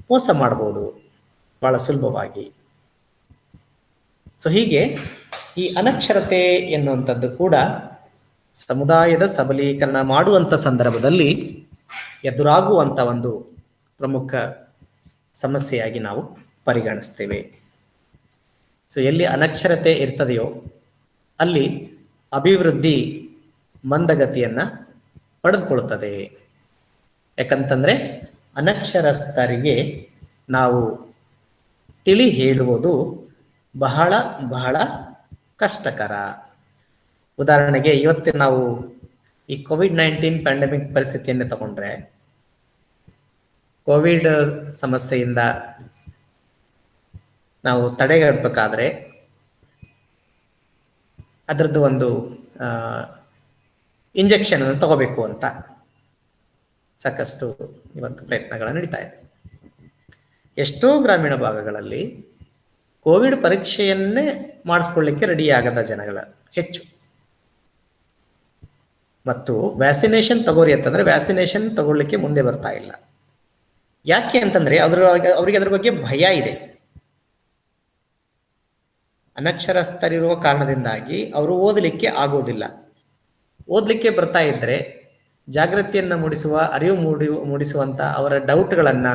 ಮೋಸ ಮಾಡಬಹುದು ಬಹಳ ಸುಲಭವಾಗಿ. ಸೊ ಹೀಗೆ ಈ ಅನಕ್ಷರತೆ ಎನ್ನುವಂಥದ್ದು ಕೂಡ ಸಮುದಾಯದ ಸಬಲೀಕರಣ ಮಾಡುವಂಥ ಸಂದರ್ಭದಲ್ಲಿ ಎದುರಾಗುವಂಥ ಒಂದು ಪ್ರಮುಖ ಸಮಸ್ಯೆಯಾಗಿ ನಾವು ಪರಿಗಣಿಸ್ತೇವೆ. ಸೊ ಎಲ್ಲಿ ಅನಕ್ಷರತೆ ಇರ್ತದೆಯೋ ಅಲ್ಲಿ ಅಭಿವೃದ್ಧಿ ಮಂದಗತಿಯನ್ನ ಪಡೆದುಕೊಳ್ಳುತ್ತದೆ. ಯಾಕಂತಂದ್ರೆ ಅನಕ್ಷರಸ್ಥರಿಗೆ ನಾವು ತಿಳಿ ಹೇಳುವುದು ಬಹಳ ಬಹಳ ಕಷ್ಟಕರ. ಉದಾಹರಣೆಗೆ ಇವತ್ತು ನಾವು ಈ ಕೋವಿಡ್-19 ಪ್ಯಾಂಡಮಿಕ್ ಪರಿಸ್ಥಿತಿಯನ್ನು ತಗೊಂಡ್ರೆ, ಕೋವಿಡ್ ಸಮಸ್ಯೆಯಿಂದ ನಾವು ತಡೆಗಟ್ಟಬೇಕಾದ್ರೆ ಅದರದ್ದು ಒಂದು ಇಂಜೆಕ್ಷನ್ ಅನ್ನು ತಗೋಬೇಕು ಅಂತ ಸಾಕಷ್ಟು ಇವತ್ತು ಪ್ರಯತ್ನಗಳು ನಡೀತಾ ಇದೆ. ಎಷ್ಟೋ ಗ್ರಾಮೀಣ ಭಾಗಗಳಲ್ಲಿ ಕೋವಿಡ್ ಪರೀಕ್ಷೆಯನ್ನೇ ಮಾಡಿಸ್ಕೊಳ್ಳಿಕ್ಕೆ ರೆಡಿ ಆಗದ ಜನಗಳ ಹೆಚ್ಚು. ಮತ್ತು ವ್ಯಾಕ್ಸಿನೇಷನ್ ತಗೋರಿ ಅಂತಂದ್ರೆ ವ್ಯಾಕ್ಸಿನೇಷನ್ ತಗೊಳ್ಳಿಕ್ಕೆ ಮುಂದೆ ಬರ್ತಾ ಇಲ್ಲ. ಯಾಕೆ ಅಂತಂದ್ರೆ ಅವರಿಗೆ ಅದ್ರ ಬಗ್ಗೆ ಭಯ ಇದೆ. ಅನಕ್ಷರಸ್ಥರಿರುವ ಕಾರಣದಿಂದಾಗಿ ಅವರು ಓದಲಿಕ್ಕೆ ಆಗೋದಿಲ್ಲ. ಓದಲಿಕ್ಕೆ ಬರ್ತಾ ಇದ್ರೆ ಜಾಗೃತಿಯನ್ನ ಮೂಡಿಸುವ, ಅರಿವು ಮೂಡಿಸುವಂತ, ಅವರ ಡೌಟ್ಗಳನ್ನ,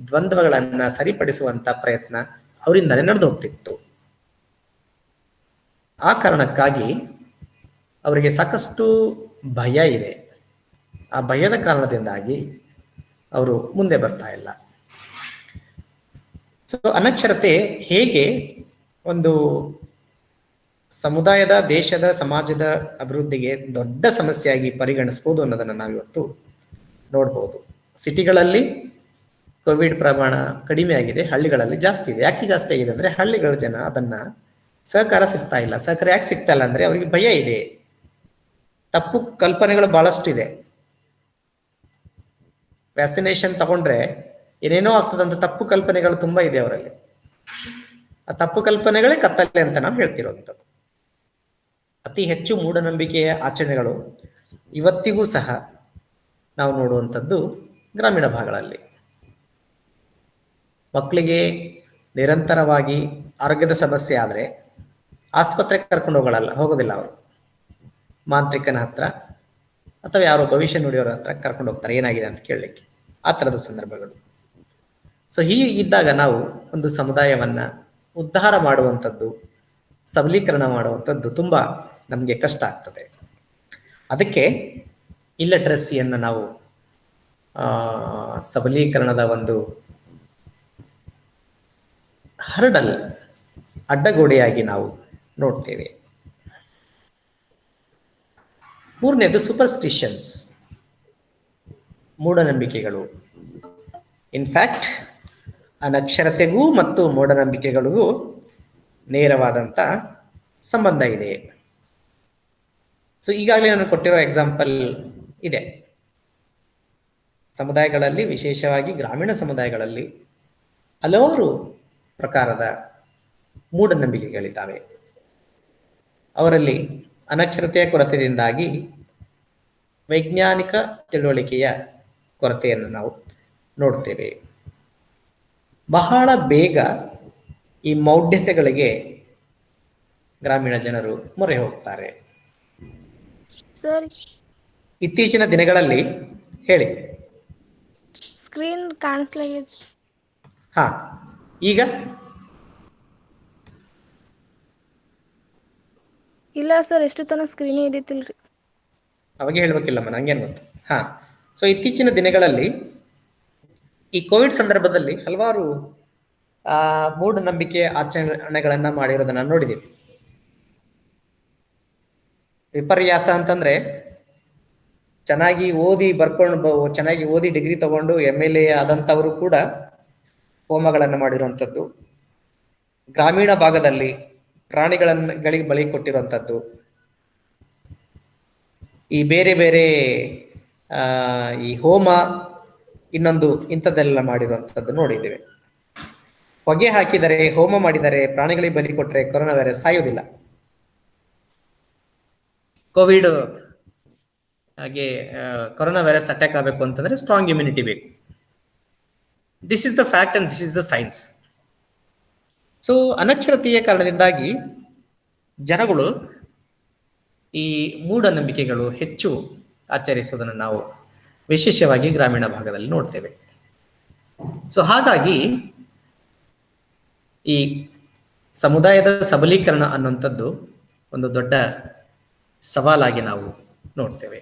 ದ್ವಂದ್ವಗಳನ್ನ ಸರಿಪಡಿಸುವಂತ ಪ್ರಯತ್ನ ಅವರಿಂದಲೇ ನಡೆದು ಹೋಗ್ತಿತ್ತು. ಆ ಕಾರಣಕ್ಕಾಗಿ ಅವರಿಗೆ ಸಾಕಷ್ಟು ಭಯ ಇದೆ. ಆ ಭಯದ ಕಾರಣದಿಂದಾಗಿ ಅವರು ಮುಂದೆ ಬರ್ತಾ ಇಲ್ಲ. ಸೊ ಅನಕ್ಷರತೆ ಹೇಗೆ ಒಂದು ಸಮುದಾಯದ, ದೇಶದ, ಸಮಾಜದ ಅಭಿವೃದ್ಧಿಗೆ ದೊಡ್ಡ ಸಮಸ್ಯೆಯಾಗಿ ಪರಿಗಣಿಸಬಹುದು ಅನ್ನೋದನ್ನು ನಾವಿವತ್ತು ನೋಡ್ಬೋದು. ಸಿಟಿಗಳಲ್ಲಿ ಕೋವಿಡ್ ಪ್ರಮಾಣ ಕಡಿಮೆ ಆಗಿದೆ, ಹಳ್ಳಿಗಳಲ್ಲಿ ಜಾಸ್ತಿ ಇದೆ. ಯಾಕೆ ಜಾಸ್ತಿ ಆಗಿದೆ ಅಂದ್ರೆ ಹಳ್ಳಿಗಳ ಜನ ಅದನ್ನ ಸಹಕಾರ ಸಿಗ್ತಾ ಇಲ್ಲ. ಸಹಕಾರ ಯಾಕೆ ಸಿಗ್ತಾ ಇಲ್ಲ ಅಂದ್ರೆ ಅವರಿಗೆ ಭಯ ಇದೆ, ತಪ್ಪು ಕಲ್ಪನೆಗಳು ಬಹಳಷ್ಟಿದೆ. ವ್ಯಾಕ್ಸಿನೇಷನ್ ತಗೊಂಡ್ರೆ ಏನೇನೋ ಆಗ್ತದಂತ ತಪ್ಪು ಕಲ್ಪನೆಗಳು ತುಂಬಾ ಇದೆ ಅವರಲ್ಲಿ. ಆ ತಪ್ಪು ಕಲ್ಪನೆಗಳೇ ಕತ್ತಲೆ ಅಂತ ನಾವು ಹೇಳ್ತಿರೋಂಥದ್ದು. ಅತಿ ಹೆಚ್ಚು ಮೂಢನಂಬಿಕೆಯ ಆಚರಣೆಗಳು ಇವತ್ತಿಗೂ ಸಹ ನಾವು ನೋಡುವಂಥದ್ದು ಗ್ರಾಮೀಣ ಭಾಗಗಳಲ್ಲಿ. ಮಕ್ಕಳಿಗೆ ನಿರಂತರವಾಗಿ ಆರೋಗ್ಯದ ಸಮಸ್ಯೆ ಆದರೆ ಆಸ್ಪತ್ರೆಗೆ ಕರ್ಕೊಂಡು ಹೋಗೋದಿಲ್ಲ ಅವರು. ಮಾಂತ್ರಿಕನ ಹತ್ರ ಅಥವಾ ಯಾರೋ ಭವಿಷ್ಯ ನುಡಿಯೋರ ಹತ್ರ ಕರ್ಕೊಂಡು ಹೋಗ್ತಾರೆ ಏನಾಗಿದೆ ಅಂತ ಕೇಳಲಿಕ್ಕೆ, ಆ ಥರದ ಸಂದರ್ಭಗಳು. ಸೊ ಹೀಗಿದ್ದಾಗ ನಾವು ಒಂದು ಸಮುದಾಯವನ್ನ ಉದ್ಧಾರ ಮಾಡುವಂಥದ್ದು, ಸಬಲೀಕರಣ ಮಾಡುವಂಥದ್ದು ತುಂಬ ನಮಗೆ ಕಷ್ಟ ಆಗ್ತದೆ. ಅದಕ್ಕೆ ಇಲ್ಲಿಟ್ರಸಿಯನ್ನು ನಾವು ಸಬಲೀಕರಣದ ಒಂದು ಹರ್ಡಲ್, ಅಡ್ಡಗೋಡೆಯಾಗಿ ನಾವು ನೋಡ್ತೇವೆ. ಮೂರನೇದು ಸೂಪರ್ಸ್ಟಿಷನ್ಸ್, ಮೂಢನಂಬಿಕೆಗಳು. ಇನ್ಫ್ಯಾಕ್ಟ್ ಅನಕ್ಷರತೆಗೂ ಮತ್ತು ಮೂಢನಂಬಿಕೆಗಳಿಗೂ ನೇರವಾದಂಥ ಸಂಬಂಧ ಇದೆ. ಸೊ ಈಗಾಗಲೇ ನಾನು ಕೊಟ್ಟಿರೋ ಎಕ್ಸಾಂಪಲ್ ಇದೆ. ಸಮುದಾಯಗಳಲ್ಲಿ, ವಿಶೇಷವಾಗಿ ಗ್ರಾಮೀಣ ಸಮುದಾಯಗಳಲ್ಲಿ ಹಲವಾರು ಪ್ರಕಾರದ ಮೂಢನಂಬಿಕೆಗಳಿದ್ದಾವೆ. ಅವರಲ್ಲಿ ಅನಕ್ಷರತೆಯ ಕೊರತೆಯಿಂದಾಗಿ ವೈಜ್ಞಾನಿಕ ತಿಳುವಳಿಕೆಯ ಕೊರತೆಯನ್ನು ನಾವು ನೋಡ್ತೇವೆ. ಬಹಳ ಬೇಗ ಈ ಮೌಢ್ಯತೆಗಳಿಗೆ ಗ್ರಾಮೀಣ ಜನರು ಮೊರೆ ಹೋಗ್ತಾರೆ. ಇತ್ತೀಚಿನ ದಿನಗಳಲ್ಲಿ ಹೇಳಿ. ಸ್ಕ್ರೀನ್ ಕಾಣಿಸ್ಲಾಗಿದೆ. ಹಾ, ಈಗ ಇಲ್ಲ ಸರ್, ಎಷ್ಟು ತನಕ ಸ್ಕ್ರೀನ್ ಇದ್ದಿತ್ತಿಲ್ರಿ. ಅವಾಗ ಹೇಳ್ಬೇಕಿಲ್ಲಮ್ಮ, ನಂಗೇನು ಗೊತ್ತು. ಹಾ, ಸೊ ಇತ್ತೀಚಿನ ದಿನಗಳಲ್ಲಿ ಈ ಕೋವಿಡ್ ಸಂದರ್ಭದಲ್ಲಿ ಹಲವಾರು ಮೂಢನಂಬಿಕೆ ಆಚರಣೆಗಳನ್ನ ಮಾಡಿರೋದನ್ನ ನೋಡಿದ್ದೀವಿ. ವಿಪರ್ಯಾಸ ಅಂತಂದ್ರೆ ಚೆನ್ನಾಗಿ ಓದಿ ಚೆನ್ನಾಗಿ ಓದಿ ಡಿಗ್ರಿ ತಗೊಂಡು MLA ಆದಂಥವರು ಕೂಡ ಹೋಮಗಳನ್ನು ಮಾಡಿರುವಂಥದ್ದು, ಗ್ರಾಮೀಣ ಭಾಗದಲ್ಲಿ ಪ್ರಾಣಿಗಳಿಗೆ ಬಲಿ ಕೊಟ್ಟಿರುವಂಥದ್ದು, ಈ ಬೇರೆ ಬೇರೆ ಈ ಹೋಮ ಇನ್ನೊಂದು ಇಂಥದ್ದೆಲ್ಲ ಮಾಡಿರುವಂಥದ್ದು ನೋಡಿದ್ದೇವೆ. ಹೊಗೆ ಹಾಕಿದರೆ, ಹೋಮ ಮಾಡಿದರೆ, ಪ್ರಾಣಿಗಳಿಗೆ ಬಲಿ ಕೊಟ್ಟರೆ ಕೊರೋನಾ ವೈರಸ್ ಸಾಯೋದಿಲ್ಲ. ಕೋವಿಡ್ ಹಾಗೆ ಕೊರೋನಾ ವೈರಸ್ ಅಟ್ಯಾಕ್ ಆಗಬೇಕು ಅಂತಂದ್ರೆ ಸ್ಟ್ರಾಂಗ್ ಇಮ್ಯುನಿಟಿ ಬೇಕು. This is the fact and this is the science. So ಅನಕ್ಷರತೆಯ ಕಾರಣದಿಂದಾಗಿ ಜನಗಳು ಈ ಮೂಢನಂಬಿಕೆಗಳು ಹೆಚ್ಚು ಆಚರಿಸುವುದನ್ನು ನಾವು ವಿಶೇಷವಾಗಿ ಗ್ರಾಮೀಣ ಭಾಗದಲ್ಲಿ ನೋಡ್ತೇವೆ. ಸೊ ಹಾಗಾಗಿ ಈ ಸಮುದಾಯದ ಸಬಲೀಕರಣ ಅನ್ನುವಂಥದ್ದು ಒಂದು ದೊಡ್ಡ ಸವಾಲಾಗಿ ನಾವು ನೋಡ್ತೇವೆ.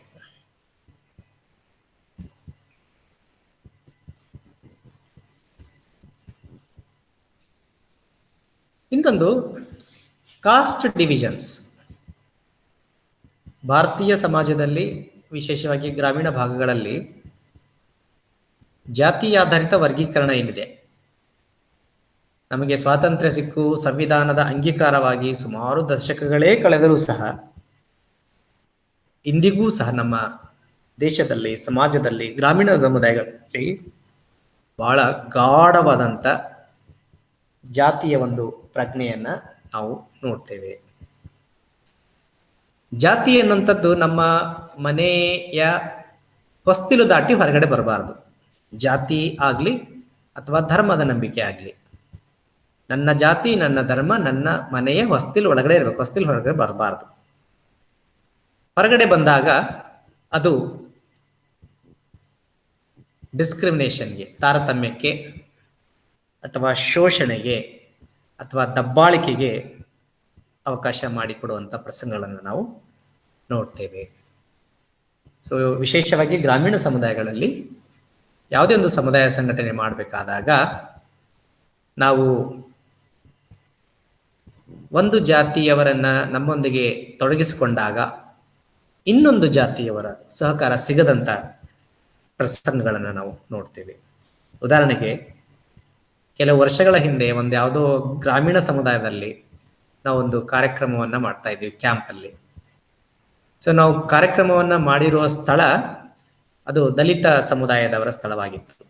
ಇನ್ನೊಂದು ಕಾಸ್ಟ್ ಡಿವಿಷನ್ಸ್. ಭಾರತೀಯ ಸಮಾಜದಲ್ಲಿ ವಿಶೇಷವಾಗಿ ಗ್ರಾಮೀಣ ಭಾಗಗಳಲ್ಲಿ ಜಾತಿಯಾಧಾರಿತ ವರ್ಗೀಕರಣ ಏನಿದೆ, ನಮಗೆ ಸ್ವಾತಂತ್ರ್ಯ ಸಿಕ್ಕು ಸಂವಿಧಾನದ ಅಂಗೀಕಾರವಾಗಿ ಸುಮಾರು ದಶಕಗಳೇ ಕಳೆದರೂ ಸಹ ಇಂದಿಗೂ ಸಹ ನಮ್ಮ ದೇಶದಲ್ಲಿ, ಸಮಾಜದಲ್ಲಿ, ಗ್ರಾಮೀಣ ಸಮುದಾಯಗಳಲ್ಲಿ ಬಹಳ ಗಾಢವಾದಂಥ ಜಾತಿಯ ಒಂದು ಪ್ರಜ್ಞೆಯನ್ನ ನಾವು ನೋಡ್ತೇವೆ. ಜಾತಿ ಎನ್ನುವಂಥದ್ದು ನಮ್ಮ ಮನೆಯ ಹೊಸ್ತಿಲು ದಾಟಿ ಹೊರಗಡೆ ಬರಬಾರದು. ಜಾತಿ ಆಗಲಿ ಅಥವಾ ಧರ್ಮದ ನಂಬಿಕೆ ಆಗಲಿ, ನನ್ನ ಜಾತಿ, ನನ್ನ ಧರ್ಮ ನನ್ನ ಮನೆಯ ಹೊಸ್ತಿಲು ಒಳಗಡೆ ಇರಬೇಕು, ಹೊಸ್ತಿಲು ಹೊರಗಡೆ ಬರಬಾರದು. ಹೊರಗಡೆ ಬಂದಾಗ ಅದು ಡಿಸ್ಕ್ರಿಮಿನೇಷನ್ಗೆ, ತಾರತಮ್ಯಕ್ಕೆ ಅಥವಾ ಶೋಷಣೆಗೆ ಅಥವಾ ದಬ್ಬಾಳಿಕೆಗೆ ಅವಕಾಶ ಮಾಡಿಕೊಡುವಂಥ ಪ್ರಸಂಗಗಳನ್ನು ನಾವು ನೋಡ್ತೇವೆ. ಸೊ ವಿಶೇಷವಾಗಿ ಗ್ರಾಮೀಣ ಸಮುದಾಯಗಳಲ್ಲಿ ಯಾವುದೇ ಒಂದು ಸಮುದಾಯ ಸಂಘಟನೆ ಮಾಡಬೇಕಾದಾಗ ನಾವು ಒಂದು ಜಾತಿಯವರನ್ನ ನಮ್ಮೊಂದಿಗೆ ತೊಡಗಿಸಿಕೊಂಡಾಗ ಇನ್ನೊಂದು ಜಾತಿಯವರ ಸಹಕಾರ ಸಿಗದಂಥ ಪ್ರಸಂಗಗಳನ್ನು ನಾವು ನೋಡ್ತೇವೆ. ಉದಾಹರಣೆಗೆ, ಕೆಲವು ವರ್ಷಗಳ ಹಿಂದೆ ಒಂದು ಯಾವುದೋ ಗ್ರಾಮೀಣ ಸಮುದಾಯದಲ್ಲಿ ನಾವೊಂದು ಕಾರ್ಯಕ್ರಮವನ್ನು ಮಾಡ್ತಾ ಇದ್ವಿ ಕ್ಯಾಂಪಲ್ಲಿ. ಸೊ ನಾವು ಕಾರ್ಯಕ್ರಮವನ್ನು ಮಾಡಿರುವ ಸ್ಥಳ ಅದು ದಲಿತ ಸಮುದಾಯದವರ ಸ್ಥಳವಾಗಿತ್ತು.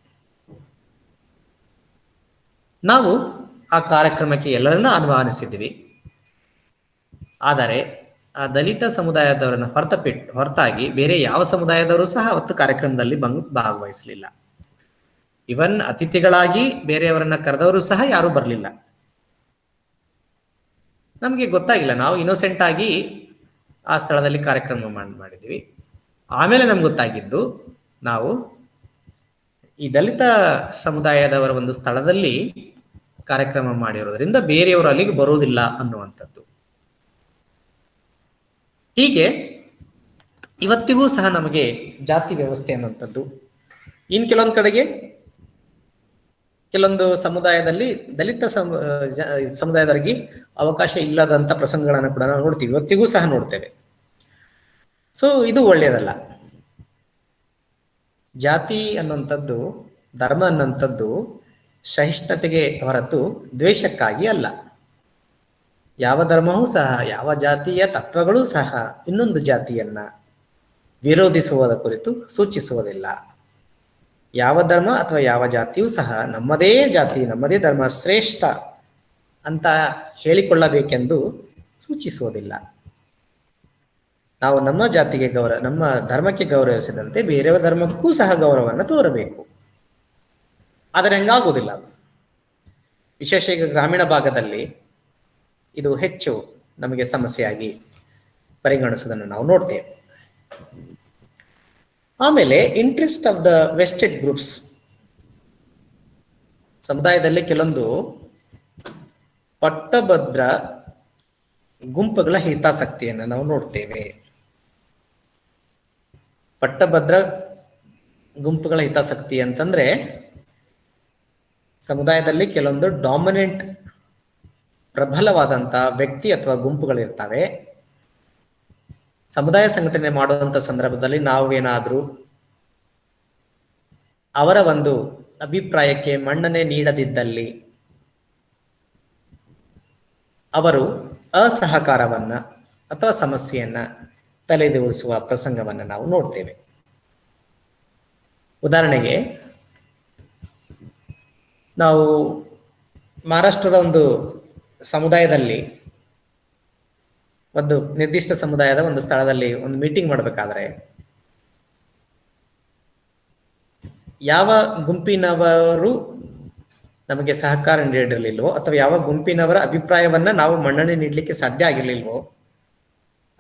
ನಾವು ಆ ಕಾರ್ಯಕ್ರಮಕ್ಕೆ ಎಲ್ಲರನ್ನ ಆಹ್ವಾನಿಸಿದ್ವಿ. ಆದರೆ ಆ ದಲಿತ ಸಮುದಾಯದವರನ್ನು ಹೊರತಾಗಿ ಬೇರೆ ಯಾವ ಸಮುದಾಯದವರು ಸಹ ಅವತ್ತು ಕಾರ್ಯಕ್ರಮದಲ್ಲಿ ಭಾಗವಹಿಸಲಿಲ್ಲ. ಇವನ್ ಅತಿಥಿಗಳಾಗಿ ಬೇರೆಯವರನ್ನ ಕರೆದವರು ಸಹ ಯಾರೂ ಬರಲಿಲ್ಲ. ನಮಗೆ ಗೊತ್ತಾಗಿಲ್ಲ, ನಾವು ಇನ್ನೋಸೆಂಟ್ ಆಗಿ ಆ ಸ್ಥಳದಲ್ಲಿ ಕಾರ್ಯಕ್ರಮ ಮಾಡಿದ್ವಿ. ಆಮೇಲೆ ನಮ್ಗೆ ಗೊತ್ತಾಗಿದ್ದು, ನಾವು ಈ ದಲಿತ ಸಮುದಾಯದವರ ಒಂದು ಸ್ಥಳದಲ್ಲಿ ಕಾರ್ಯಕ್ರಮ ಮಾಡಿರೋದ್ರಿಂದ ಬೇರೆಯವರು ಅಲ್ಲಿಗೆ ಬರೋದಿಲ್ಲ ಅನ್ನುವಂಥದ್ದು. ಹೀಗೆ ಇವತ್ತಿಗೂ ಸಹ ನಮಗೆ ಜಾತಿ ವ್ಯವಸ್ಥೆ ಅನ್ನುವಂಥದ್ದು, ಇನ್ನು ಕೆಲವೊಂದು ಕಡೆಗೆ ಕೆಲವೊಂದು ಸಮುದಾಯದಲ್ಲಿ ದಲಿತ ಸಮುದಾಯದವರಿಗೆ ಅವಕಾಶ ಇಲ್ಲದಂಥ ಪ್ರಸಂಗಗಳನ್ನು ಕೂಡ ನಾವು ನೋಡ್ತೀವಿ, ಇವತ್ತಿಗೂ ಸಹ ನೋಡ್ತೇವೆ. ಸೊ ಇದು ಒಳ್ಳೆಯದಲ್ಲ. ಜಾತಿ ಅನ್ನುವಂಥದ್ದು, ಧರ್ಮ ಅನ್ನುವಂಥದ್ದು ಸಹಿಷ್ಣುತೆಗೆ ಹೊರತು ದ್ವೇಷಕ್ಕಾಗಿ ಅಲ್ಲ. ಯಾವ ಧರ್ಮವೂ ಸಹ, ಯಾವ ಜಾತಿಯ ತತ್ವಗಳೂ ಸಹ ಇನ್ನೊಂದು ಜಾತಿಯನ್ನ ವಿರೋಧಿಸುವುದರ ಕುರಿತು ಸೂಚಿಸುವುದಿಲ್ಲ. ಯಾವ ಧರ್ಮ ಅಥವಾ ಯಾವ ಜಾತಿಯೂ ಸಹ ನಮ್ಮದೇ ಜಾತಿ, ನಮ್ಮದೇ ಧರ್ಮ ಶ್ರೇಷ್ಠ ಅಂತ ಹೇಳಿಕೊಳ್ಳಬೇಕೆಂದು ಸೂಚಿಸುವುದಿಲ್ಲ. ನಾವು ನಮ್ಮ ಜಾತಿಗೆ ನಮ್ಮ ಧರ್ಮಕ್ಕೆ ಗೌರವಿಸಿದಂತೆ ಬೇರೆಯವರ ಧರ್ಮಕ್ಕೂ ಸಹ ಗೌರವವನ್ನು ತೋರಬೇಕು. ಆದರೆ ಹಂಗಾಗುವುದಿಲ್ಲ. ವಿಶೇಷ ಈಗ ಗ್ರಾಮೀಣ ಭಾಗದಲ್ಲಿ ಇದು ಹೆಚ್ಚು ನಮಗೆ ಸಮಸ್ಯೆಯಾಗಿ ಪರಿಗಣಿಸುವುದನ್ನು ನಾವು ನೋಡ್ತೇವೆ. ಆಮೇಲೆ interest of the vested groups. ಸಮುದಾಯದಲ್ಲಿ ಕೆಲವೊಂದು ಪಟ್ಟಭದ್ರ ಗುಂಪುಗಳ ಹಿತಾಸಕ್ತಿಯನ್ನು ನಾವು ನೋಡ್ತೇವೆ. ಪಟ್ಟಭದ್ರ ಗುಂಪುಗಳ ಹಿತಾಸಕ್ತಿ ಅಂತಂದ್ರೆ, ಸಮುದಾಯದಲ್ಲಿ ಕೆಲವೊಂದು ಡಾಮಿನೆಂಟ್ ಪ್ರಬಲವಾದಂಥ ವ್ಯಕ್ತಿ ಅಥವಾ ಗುಂಪುಗಳಿರ್ತವೆ. ಸಮುದಾಯ ಸಂಘಟನೆ ಮಾಡುವಂಥ ಸಂದರ್ಭದಲ್ಲಿ ನಾವೇನಾದರೂ ಅವರ ಒಂದು ಅಭಿಪ್ರಾಯಕ್ಕೆ ಮನ್ನಣೆ ನೀಡದಿದ್ದಲ್ಲಿ ಅವರು ಅಸಹಕಾರವನ್ನ ಅಥವಾ ಸಮಸ್ಯೆಯನ್ನ ತಲೆದೋರಿಸುವ ಪ್ರಸಂಗವನ್ನು ನಾವು ನೋಡ್ತೇವೆ. ಉದಾಹರಣೆಗೆ ನಾವು ಮಹಾರಾಷ್ಟ್ರದ ಒಂದು ಸಮುದಾಯದಲ್ಲಿ, ಒಂದು ನಿರ್ದಿಷ್ಟ ಸಮುದಾಯದ ಒಂದು ಸ್ಥಳದಲ್ಲಿ ಒಂದು ಮೀಟಿಂಗ್ ಮಾಡಬೇಕಾದ್ರೆ ಯಾವ ಗುಂಪಿನವರು ನಮಗೆ ಸಹಕಾರ ನೀಡಿರಲಿಲ್ವೋ ಅಥವಾ ಯಾವ ಗುಂಪಿನವರ ಅಭಿಪ್ರಾಯವನ್ನ ನಾವು ಮನ್ನಣೆ ನೀಡಲಿಕ್ಕೆ ಸಾಧ್ಯ ಆಗಿರ್ಲಿಲ್ವೋ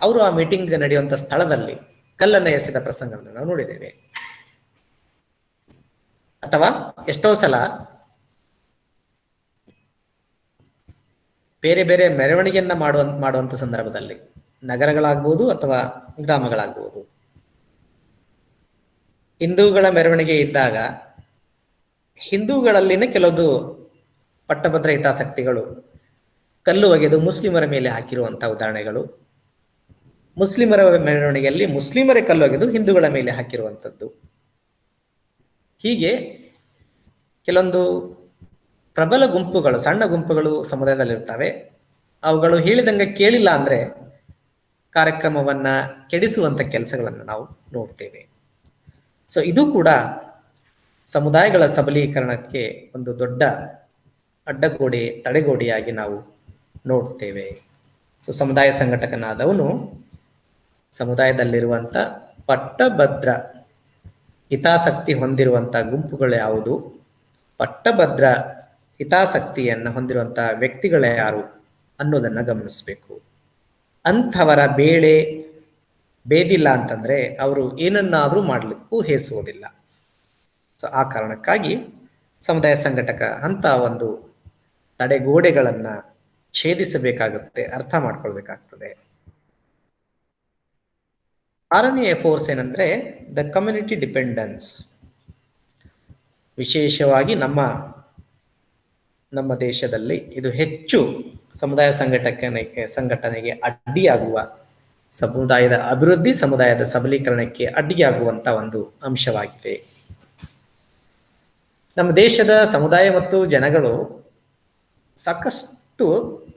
ಅವರು ಆ ಮೀಟಿಂಗ್ ನಡೆಯುವಂತ ಸ್ಥಳದಲ್ಲಿ ಕಲ್ಲನ್ನು ಎಸೆದ ಪ್ರಸಂಗವನ್ನು ನಾವು ನೋಡಿದ್ದೇವೆ. ಅಥವಾ ಎಷ್ಟೋ ಸಲ ಬೇರೆ ಬೇರೆ ಮೆರವಣಿಗೆಯನ್ನ ಮಾಡುವಂತ ಸಂದರ್ಭದಲ್ಲಿ, ನಗರಗಳಾಗ್ಬೋದು ಅಥವಾ ಗ್ರಾಮಗಳಾಗ್ಬೋದು, ಹಿಂದೂಗಳ ಮೆರವಣಿಗೆ ಇದ್ದಾಗ ಹಿಂದೂಗಳಲ್ಲಿನ ಕೆಲವೊಂದು ಪಟ್ಟಭದ್ರ ಹಿತಾಸಕ್ತಿಗಳು ಕಲ್ಲು ಒಗೆದು ಮುಸ್ಲಿಮರ ಮೇಲೆ ಹಾಕಿರುವಂತಹ ಉದಾಹರಣೆಗಳು, ಮುಸ್ಲಿಮರ ಮೆರವಣಿಗೆಯಲ್ಲಿ ಮುಸ್ಲಿಮರೇ ಕಲ್ಲು ಒಗೆದು ಹಿಂದೂಗಳ ಮೇಲೆ ಹಾಕಿರುವಂಥದ್ದು, ಹೀಗೆ ಕೆಲವೊಂದು ಪ್ರಬಲ ಗುಂಪುಗಳು, ಸಣ್ಣ ಗುಂಪುಗಳು ಸಮುದಾಯದಲ್ಲಿರ್ತವೆ. ಅವುಗಳು ಹೇಳಿದಂಗೆ ಕೇಳಿಲ್ಲ ಅಂದ್ರೆ ಕಾರ್ಯಕ್ರಮವನ್ನ ಕೆಡಿಸುವಂತ ಕೆಲಸಗಳನ್ನು ನಾವು ನೋಡ್ತೇವೆ. ಸೊ ಇದು ಕೂಡ ಸಮುದಾಯಗಳ ಸಬಲೀಕರಣಕ್ಕೆ ಒಂದು ದೊಡ್ಡ ಅಡ್ಡಗೋಡೆ, ತಡೆಗೋಡೆಯಾಗಿ ನಾವು ನೋಡ್ತೇವೆ. ಸೊ ಸಮುದಾಯ ಸಂಘಟಕನಾದವನು ಸಮುದಾಯದಲ್ಲಿರುವಂತ ಪಟ್ಟಭದ್ರ ಹಿತಾಸಕ್ತಿ ಹೊಂದಿರುವಂತ ಗುಂಪುಗಳು ಯಾವುದು, ಪಟ್ಟಭದ್ರ ಹಿತಾಸಕ್ತಿಯನ್ನು ಹೊಂದಿರುವಂತಹ ವ್ಯಕ್ತಿಗಳು ಯಾರು ಅನ್ನೋದನ್ನ ಗಮನಿಸಬೇಕು. ಅಂಥವರ ಬೇಳೆ ಬೇದಿಲ್ಲ ಅಂತಂದ್ರೆ ಅವರು ಏನನ್ನಾದ್ರೂ ಮಾಡ್ಲಿಕ್ಕೂ ಹೇಸುವುದಿಲ್ಲ. ಸೊ ಆ ಕಾರಣಕ್ಕಾಗಿ ಸಮುದಾಯ ಸಂಘಟಕ ಅಂತ ಒಂದು ತಡೆಗೋಡೆಗಳನ್ನ ಛೇದಿಸಬೇಕಾಗುತ್ತೆ, ಅರ್ಥ ಮಾಡ್ಕೊಳ್ಬೇಕಾಗ್ತದೆ. 6ನೇ ಫೋರ್ಸ್ ಏನಂದ್ರೆ ದ ಕಮ್ಯುನಿಟಿ ಡಿಪೆಂಡೆನ್ಸ್. ವಿಶೇಷವಾಗಿ ನಮ್ಮ ದೇಶದಲ್ಲಿ ಇದು ಹೆಚ್ಚು ಸಮುದಾಯ ಸಂಘಟನೆಗೆ ಅಡ್ಡಿಯಾಗುವ, ಸಮುದಾಯದ ಅಭಿವೃದ್ಧಿ, ಸಮುದಾಯದ ಸಬಲೀಕರಣಕ್ಕೆ ಅಡ್ಡಿಯಾಗುವಂತ ಒಂದು ಅಂಶವಾಗಿದೆ. ನಮ್ಮ ದೇಶದ ಸಮುದಾಯ ಮತ್ತು ಜನಗಳು ಸಾಕಷ್ಟು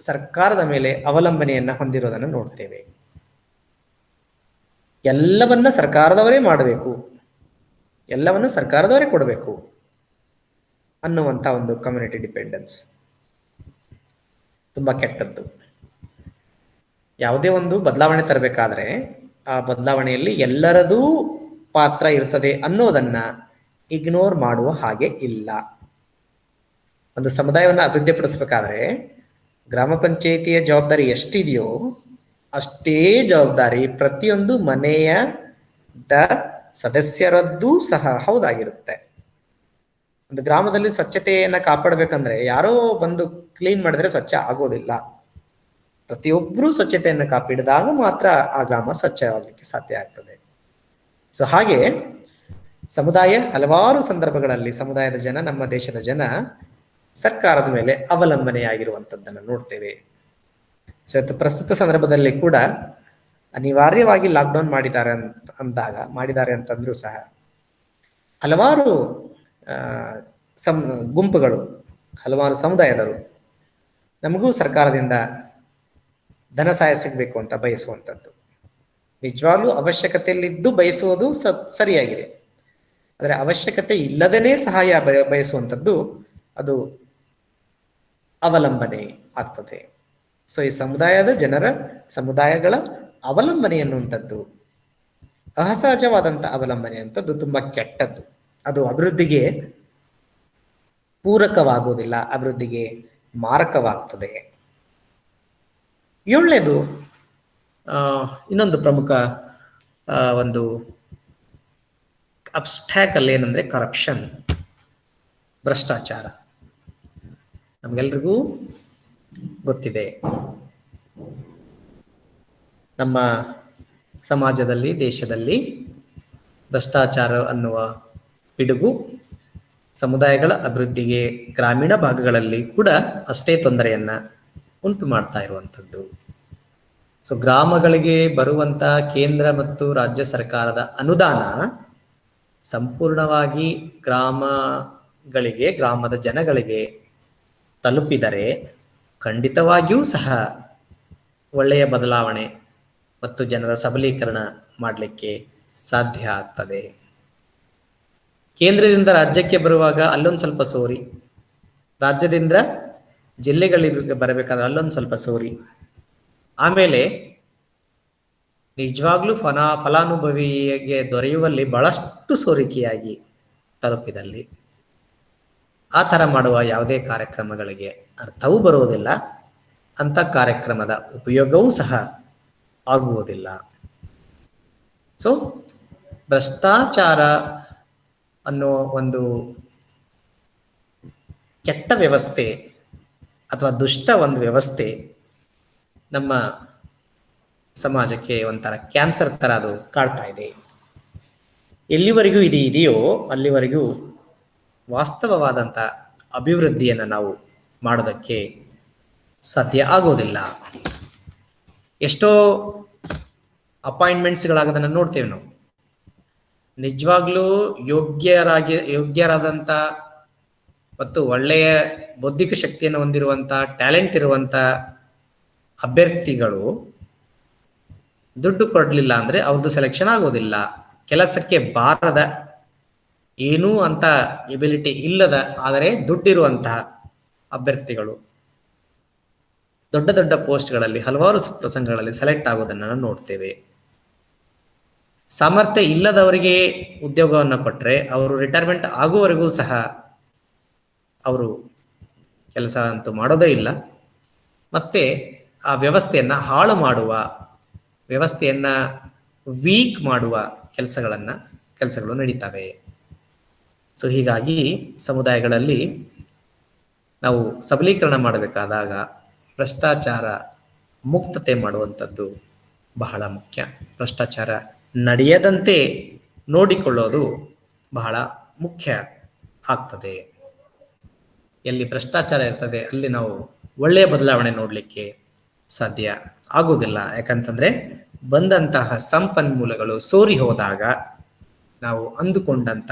ಸರ್ಕಾರದ ಮೇಲೆ ಅವಲಂಬನೆಯನ್ನ ಹೊಂದಿರೋದನ್ನು ನೋಡ್ತೇವೆ. ಎಲ್ಲವನ್ನ ಸರ್ಕಾರದವರೇ ಮಾಡಬೇಕು, ಎಲ್ಲವನ್ನು ಸರ್ಕಾರದವರೇ ಕೊಡಬೇಕು ಅನ್ನುವಂಥ ಒಂದು ಕಮ್ಯುನಿಟಿ ಡಿಪೆಂಡೆನ್ಸ್ ತುಂಬಾ ಕೆಟ್ಟದ್ದು. ಯಾವುದೇ ಒಂದು ಬದಲಾವಣೆ ತರಬೇಕಾದ್ರೆ ಆ ಬದಲಾವಣೆಯಲ್ಲಿ ಎಲ್ಲರದೂ ಪಾತ್ರ ಇರ್ತದೆ ಅನ್ನೋದನ್ನ ಇಗ್ನೋರ್ ಮಾಡುವ ಹಾಗೆ ಇಲ್ಲ. ಒಂದು ಸಮುದಾಯವನ್ನು ಅಭಿವೃದ್ಧಿಪಡಿಸಬೇಕಾದ್ರೆ ಗ್ರಾಮ ಪಂಚಾಯಿತಿಯ ಜವಾಬ್ದಾರಿ ಎಷ್ಟಿದೆಯೋ ಅಷ್ಟೇ ಜವಾಬ್ದಾರಿ ಪ್ರತಿಯೊಂದು ಮನೆಯ ಸದಸ್ಯರದ್ದೂ ಸಹ ಹೌದಾಗಿರುತ್ತೆ. ಒಂದು ಗ್ರಾಮದಲ್ಲಿ ಸ್ವಚ್ಛತೆಯನ್ನ ಕಾಪಾಡಬೇಕಂದ್ರೆ ಯಾರೋ ಬಂದು ಕ್ಲೀನ್ ಮಾಡಿದ್ರೆ ಸ್ವಚ್ಛ ಆಗೋದಿಲ್ಲ. ಪ್ರತಿಯೊಬ್ಬರೂ ಸ್ವಚ್ಛತೆಯನ್ನು ಕಾಪಾಡಿದಾಗ ಮಾತ್ರ ಆ ಗ್ರಾಮ ಸ್ವಚ್ಛವಾಗಲಿಕ್ಕೆ ಸಾಧ್ಯ ಆಗ್ತದೆ. ಸೊ ಹಾಗೆ ಸಮುದಾಯ ಹಲವಾರು ಸಂದರ್ಭಗಳಲ್ಲಿ ಸಮುದಾಯದ ಜನ, ನಮ್ಮ ದೇಶದ ಜನ ಸರ್ಕಾರದ ಮೇಲೆ ಅವಲಂಬನೆಯಾಗಿರುವಂಥದ್ದನ್ನು ನೋಡ್ತೇವೆ. ಸೊ ಪ್ರಸ್ತುತ ಸಂದರ್ಭದಲ್ಲಿ ಕೂಡ ಅನಿವಾರ್ಯವಾಗಿ ಲಾಕ್ಡೌನ್ ಮಾಡಿದ್ದಾರೆ ಅಂತಂದ್ರೂ ಸಹ ಹಲವಾರು ಗುಂಪುಗಳು, ಹಲವಾರು ಸಮುದಾಯದರು ನಮಗೂ ಸರ್ಕಾರದಿಂದ ಧನ ಸಹಾಯ ಸಿಗಬೇಕು ಅಂತ ಬಯಸುವಂಥದ್ದು. ನಿಜವಾಗ್ಲೂ ಅವಶ್ಯಕತೆಯಲ್ಲಿದ್ದು ಬಯಸುವುದು ಸರಿಯಾಗಿದೆ. ಆದರೆ ಅವಶ್ಯಕತೆ ಇಲ್ಲದೇನೆ ಸಹಾಯ ಬಯಸುವಂಥದ್ದು ಅದು ಅವಲಂಬನೆ ಆಗ್ತದೆ. ಸೊ ಈ ಸಮುದಾಯಗಳ ಅವಲಂಬನೆ ಎನ್ನುವಂಥದ್ದು, ಅಸಹಜವಾದಂಥ ಅವಲಂಬನೆ ಅಂತದ್ದು ತುಂಬಾ ಕೆಟ್ಟದ್ದು. ಅದು ಅಭಿವೃದ್ಧಿಗೆ ಪೂರಕವಾಗುವುದಿಲ್ಲ, ಅಭಿವೃದ್ಧಿಗೆ ಮಾರಕವಾಗ್ತದೆ. 7ನೇದು ಇನ್ನೊಂದು ಪ್ರಮುಖ ಒಂದು ಅಬ್ಸ್ಟ್ಯಾಕಲ್ ಏನಂದ್ರೆ ಕರಪ್ಷನ್, ಭ್ರಷ್ಟಾಚಾರ. ನಮ್ಗೆಲ್ರಿಗೂ ಗೊತ್ತಿದೆ, ನಮ್ಮ ಸಮಾಜದಲ್ಲಿ, ದೇಶದಲ್ಲಿ ಭ್ರಷ್ಟಾಚಾರ ಅನ್ನುವ ಪಿಡುಗು ಸಮುದಾಯಗಳ ಅಭಿವೃದ್ಧಿಗೆ ಗ್ರಾಮೀಣ ಭಾಗಗಳಲ್ಲಿ ಕೂಡ ಅಷ್ಟೇ ತೊಂದರೆಯನ್ನ ಉಂಟು ಮಾಡ್ತಾ ಇರುವಂಥದ್ದು. ಸೊ ಗ್ರಾಮಗಳಿಗೆ ಬರುವಂತ ಕೇಂದ್ರ ಮತ್ತು ರಾಜ್ಯ ಸರ್ಕಾರದ ಅನುದಾನ ಸಂಪೂರ್ಣವಾಗಿ ಗ್ರಾಮದ ಜನಗಳಿಗೆ ತಲುಪಿದರೆ ಖಂಡಿತವಾಗಿಯೂ ಸಹ ಒಳ್ಳೆಯ ಬದಲಾವಣೆ ಮತ್ತು ಜನರ ಸಬಲೀಕರಣ ಮಾಡಲಿಕ್ಕೆ ಸಾಧ್ಯ ಆಗ್ತದೆ. ಕೇಂದ್ರದಿಂದ ರಾಜ್ಯಕ್ಕೆ ಬರುವಾಗ ಅಲ್ಲೊಂದು ಸ್ವಲ್ಪ ಸೋರಿ, ರಾಜ್ಯದಿಂದ ಜಿಲ್ಲೆಗಳಿಗೆ ಬರಬೇಕಾದ್ರೆ ಅಲ್ಲೊಂದು ಸ್ವಲ್ಪ ಸೋರಿ, ಆಮೇಲೆ ನಿಜವಾಗ್ಲೂ ಫಲಾನುಭವಿಗೆ ದೊರೆಯುವಲ್ಲಿ ಬಹಳಷ್ಟು ಸೋರಿಕೆಯಾಗಿ ತಲುಪಿದಲ್ಲಿ ಆ ಥರ ಮಾಡುವ ಯಾವುದೇ ಕಾರ್ಯಕ್ರಮಗಳಿಗೆ ಅರ್ಥವೂ ಬರುವುದಿಲ್ಲ, ಅಂಥ ಕಾರ್ಯಕ್ರಮದ ಉಪಯೋಗವೂ ಸಹ ಆಗುವುದಿಲ್ಲ. ಸೊ ಭ್ರಷ್ಟಾಚಾರ ಅನ್ನೋ ಒಂದು ಕೆಟ್ಟ ವ್ಯವಸ್ಥೆ ಅಥವಾ ದುಷ್ಟ ಒಂದು ವ್ಯವಸ್ಥೆ ನಮ್ಮ ಸಮಾಜಕ್ಕೆ ಒಂಥರ ಕ್ಯಾನ್ಸರ್ ಥರ ಅದು ಕಾಡ್ತಾ ಇದೆ. ಎಲ್ಲಿವರೆಗೂ ಇದು ಇದೆಯೋ ಅಲ್ಲಿವರೆಗೂ ವಾಸ್ತವವಾದಂಥ ಅಭಿವೃದ್ಧಿಯನ್ನು ನಾವು ಮಾಡೋದಕ್ಕೆ ಸಾಧ್ಯ ಆಗೋದಿಲ್ಲ. ಎಷ್ಟೋ ಅಪಾಯಿಂಟ್ಮೆಂಟ್ಸ್ಗಳಾಗೋದನ್ನು ನೋಡ್ತೇವೆ ನಾವು. ನಿಜವಾಗ್ಲೂ ಯೋಗ್ಯರಾದಂಥ ಮತ್ತು ಒಳ್ಳೆಯ ಬೌದ್ಧಿಕ ಶಕ್ತಿಯನ್ನು ಹೊಂದಿರುವಂಥ, ಟ್ಯಾಲೆಂಟ್ ಇರುವಂಥ ಅಭ್ಯರ್ಥಿಗಳು ದುಡ್ಡು ಕೊಡಲಿಲ್ಲ ಅಂದರೆ ಅವ್ರದ್ದು ಸೆಲೆಕ್ಷನ್ ಆಗೋದಿಲ್ಲ. ಕೆಲಸಕ್ಕೆ ಬಾರದ, ಏನೂ ಅಂತ ಎಬಿಲಿಟಿ ಇಲ್ಲದ ಆದರೆ ದುಡ್ಡಿರುವಂತಹ ಅಭ್ಯರ್ಥಿಗಳು ದೊಡ್ಡ ದೊಡ್ಡ ಪೋಸ್ಟ್ಗಳಲ್ಲಿ ಹಲವಾರು ಪ್ರಸಂಗಗಳಲ್ಲಿ ಸೆಲೆಕ್ಟ್ ಆಗೋದನ್ನು ನಾವು ನೋಡ್ತೇವೆ. ಸಾಮರ್ಥ್ಯ ಇಲ್ಲದವರಿಗೆ ಉದ್ಯೋಗವನ್ನು ಕೊಟ್ಟರೆ ಅವರು ರಿಟೈರ್ಮೆಂಟ್ ಆಗುವವರೆಗೂ ಸಹ ಅವರು ಕೆಲಸ ಅಂತೂ ಮಾಡೋದೇ ಇಲ್ಲ. ಮತ್ತೆ ಆ ವ್ಯವಸ್ಥೆಯನ್ನು ಹಾಳು ಮಾಡುವ, ವ್ಯವಸ್ಥೆಯನ್ನು ವೀಕ್ ಮಾಡುವ ಕೆಲಸಗಳು ನಡೀತವೆ. ಸೊ ಹೀಗಾಗಿ ಸಮುದಾಯಗಳಲ್ಲಿ ನಾವು ಸಬಲೀಕರಣ ಮಾಡಬೇಕಾದಾಗ ಭ್ರಷ್ಟಾಚಾರ ಮುಕ್ತತೆ ಮಾಡುವಂಥದ್ದು ಬಹಳ ಮುಖ್ಯ. ಭ್ರಷ್ಟಾಚಾರ ನಡೆಯದಂತೆ ನೋಡಿಕೊಳ್ಳೋದು ಬಹಳ ಮುಖ್ಯ ಆಗ್ತದೆ. ಎಲ್ಲಿ ಭ್ರಷ್ಟಾಚಾರ ಇರ್ತದೆ ಅಲ್ಲಿ ನಾವು ಒಳ್ಳೆಯ ಬದಲಾವಣೆ ನೋಡಲಿಕ್ಕೆ ಸಾಧ್ಯ ಆಗುವುದಿಲ್ಲ. ಯಾಕಂತಂದ್ರೆ ಬಂದಂತಹ ಸಂಪನ್ಮೂಲಗಳು ಸೋರಿ ಹೋದಾಗ ನಾವು ಅಂದುಕೊಂಡಂತ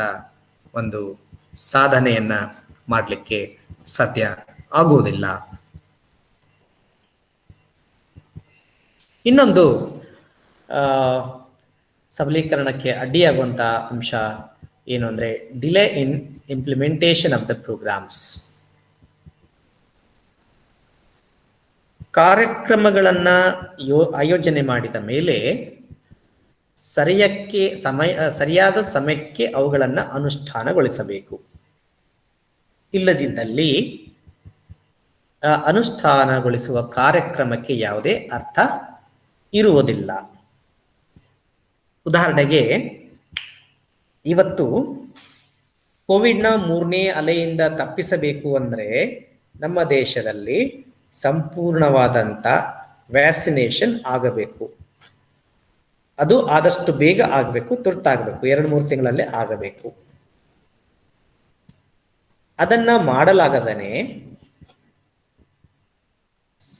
ಒಂದು ಸಾಧನೆಯನ್ನ ಮಾಡಲಿಕ್ಕೆ ಸಾಧ್ಯ ಆಗುವುದಿಲ್ಲ. ಇನ್ನೊಂದು ಸಬಲೀಕರಣಕ್ಕೆ ಅಡ್ಡಿಯಾಗುವಂಥ ಅಂಶ ಏನು ಅಂದರೆ delay in implementation of the programmes. ಕಾರ್ಯಕ್ರಮಗಳನ್ನು ಆಯೋಜನೆ ಮಾಡಿದ ಮೇಲೆ ಸರಿಯಾದ ಸಮಯಕ್ಕೆ ಅವುಗಳನ್ನು ಅನುಷ್ಠಾನಗೊಳಿಸಬೇಕು. ಇಲ್ಲದಿದ್ದಲ್ಲಿ ಅನುಷ್ಠಾನಗೊಳಿಸುವ ಕಾರ್ಯಕ್ರಮಕ್ಕೆ ಯಾವುದೇ ಅರ್ಥ ಇರುವುದಿಲ್ಲ. ಉದಾಹರಣೆಗೆ, ಇವತ್ತು ಕೋವಿಡ್ನ 3ನೇ ಅಲೆಯಿಂದ ತಪ್ಪಿಸಬೇಕು ಅಂದರೆ ನಮ್ಮ ದೇಶದಲ್ಲಿ ಸಂಪೂರ್ಣವಾದಂಥ ವ್ಯಾಕ್ಸಿನೇಷನ್ ಆಗಬೇಕು. ಅದು ಆದಷ್ಟು ಬೇಗ ಆಗಬೇಕು, ತುರ್ತಾಗಬೇಕು, 2-3 ತಿಂಗಳಲ್ಲೇ ಆಗಬೇಕು. ಅದನ್ನ ಮಾಡಲಾಗದನೆ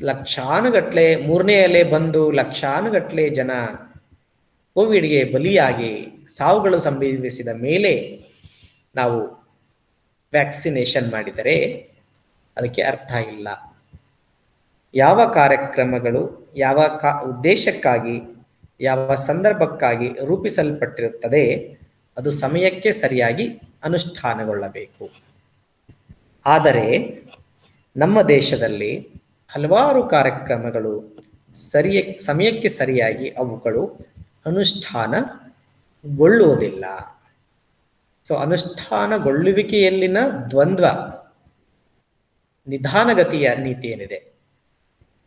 ಲಕ್ಷಾನುಗಟ್ಲೆ 3ನೇ ಅಲೆ ಬಂದು ಲಕ್ಷಾನುಗಟ್ಲೆ ಜನ ಕೋವಿಡ್ಗೆ ಬಲಿಯಾಗಿ ಸಾವುಗಳು ಸಂಭವಿಸಿದ ಮೇಲೆ ನಾವು ವ್ಯಾಕ್ಸಿನೇಷನ್ ಮಾಡಿದರೆ ಅದಕ್ಕೆ ಅರ್ಥ ಇಲ್ಲ. ಯಾವ ಕಾರ್ಯಕ್ರಮಗಳು ಯಾವ ಉದ್ದೇಶಕ್ಕಾಗಿ ಯಾವ ಸಂದರ್ಭಕ್ಕಾಗಿ ರೂಪಿಸಲ್ಪಟ್ಟಿರುತ್ತದೆ ಅದು ಸಮಯಕ್ಕೆ ಸರಿಯಾಗಿ ಅನುಷ್ಠಾನಗೊಳ್ಳಬೇಕು. ಆದರೆ ನಮ್ಮ ದೇಶದಲ್ಲಿ ಹಲವಾರು ಕಾರ್ಯಕ್ರಮಗಳು ಸಮಯಕ್ಕೆ ಸರಿಯಾಗಿ ಅವುಗಳು ಅನುಷ್ಠಾನಗೊಳ್ಳುವುದಿಲ್ಲ. ಸೊ ಅನುಷ್ಠಾನಗೊಳ್ಳುವಿಕೆಯಲ್ಲಿನ ದ್ವಂದ್ವ, ನಿಧಾನಗತಿಯ ನೀತಿ ಏನಿದೆ,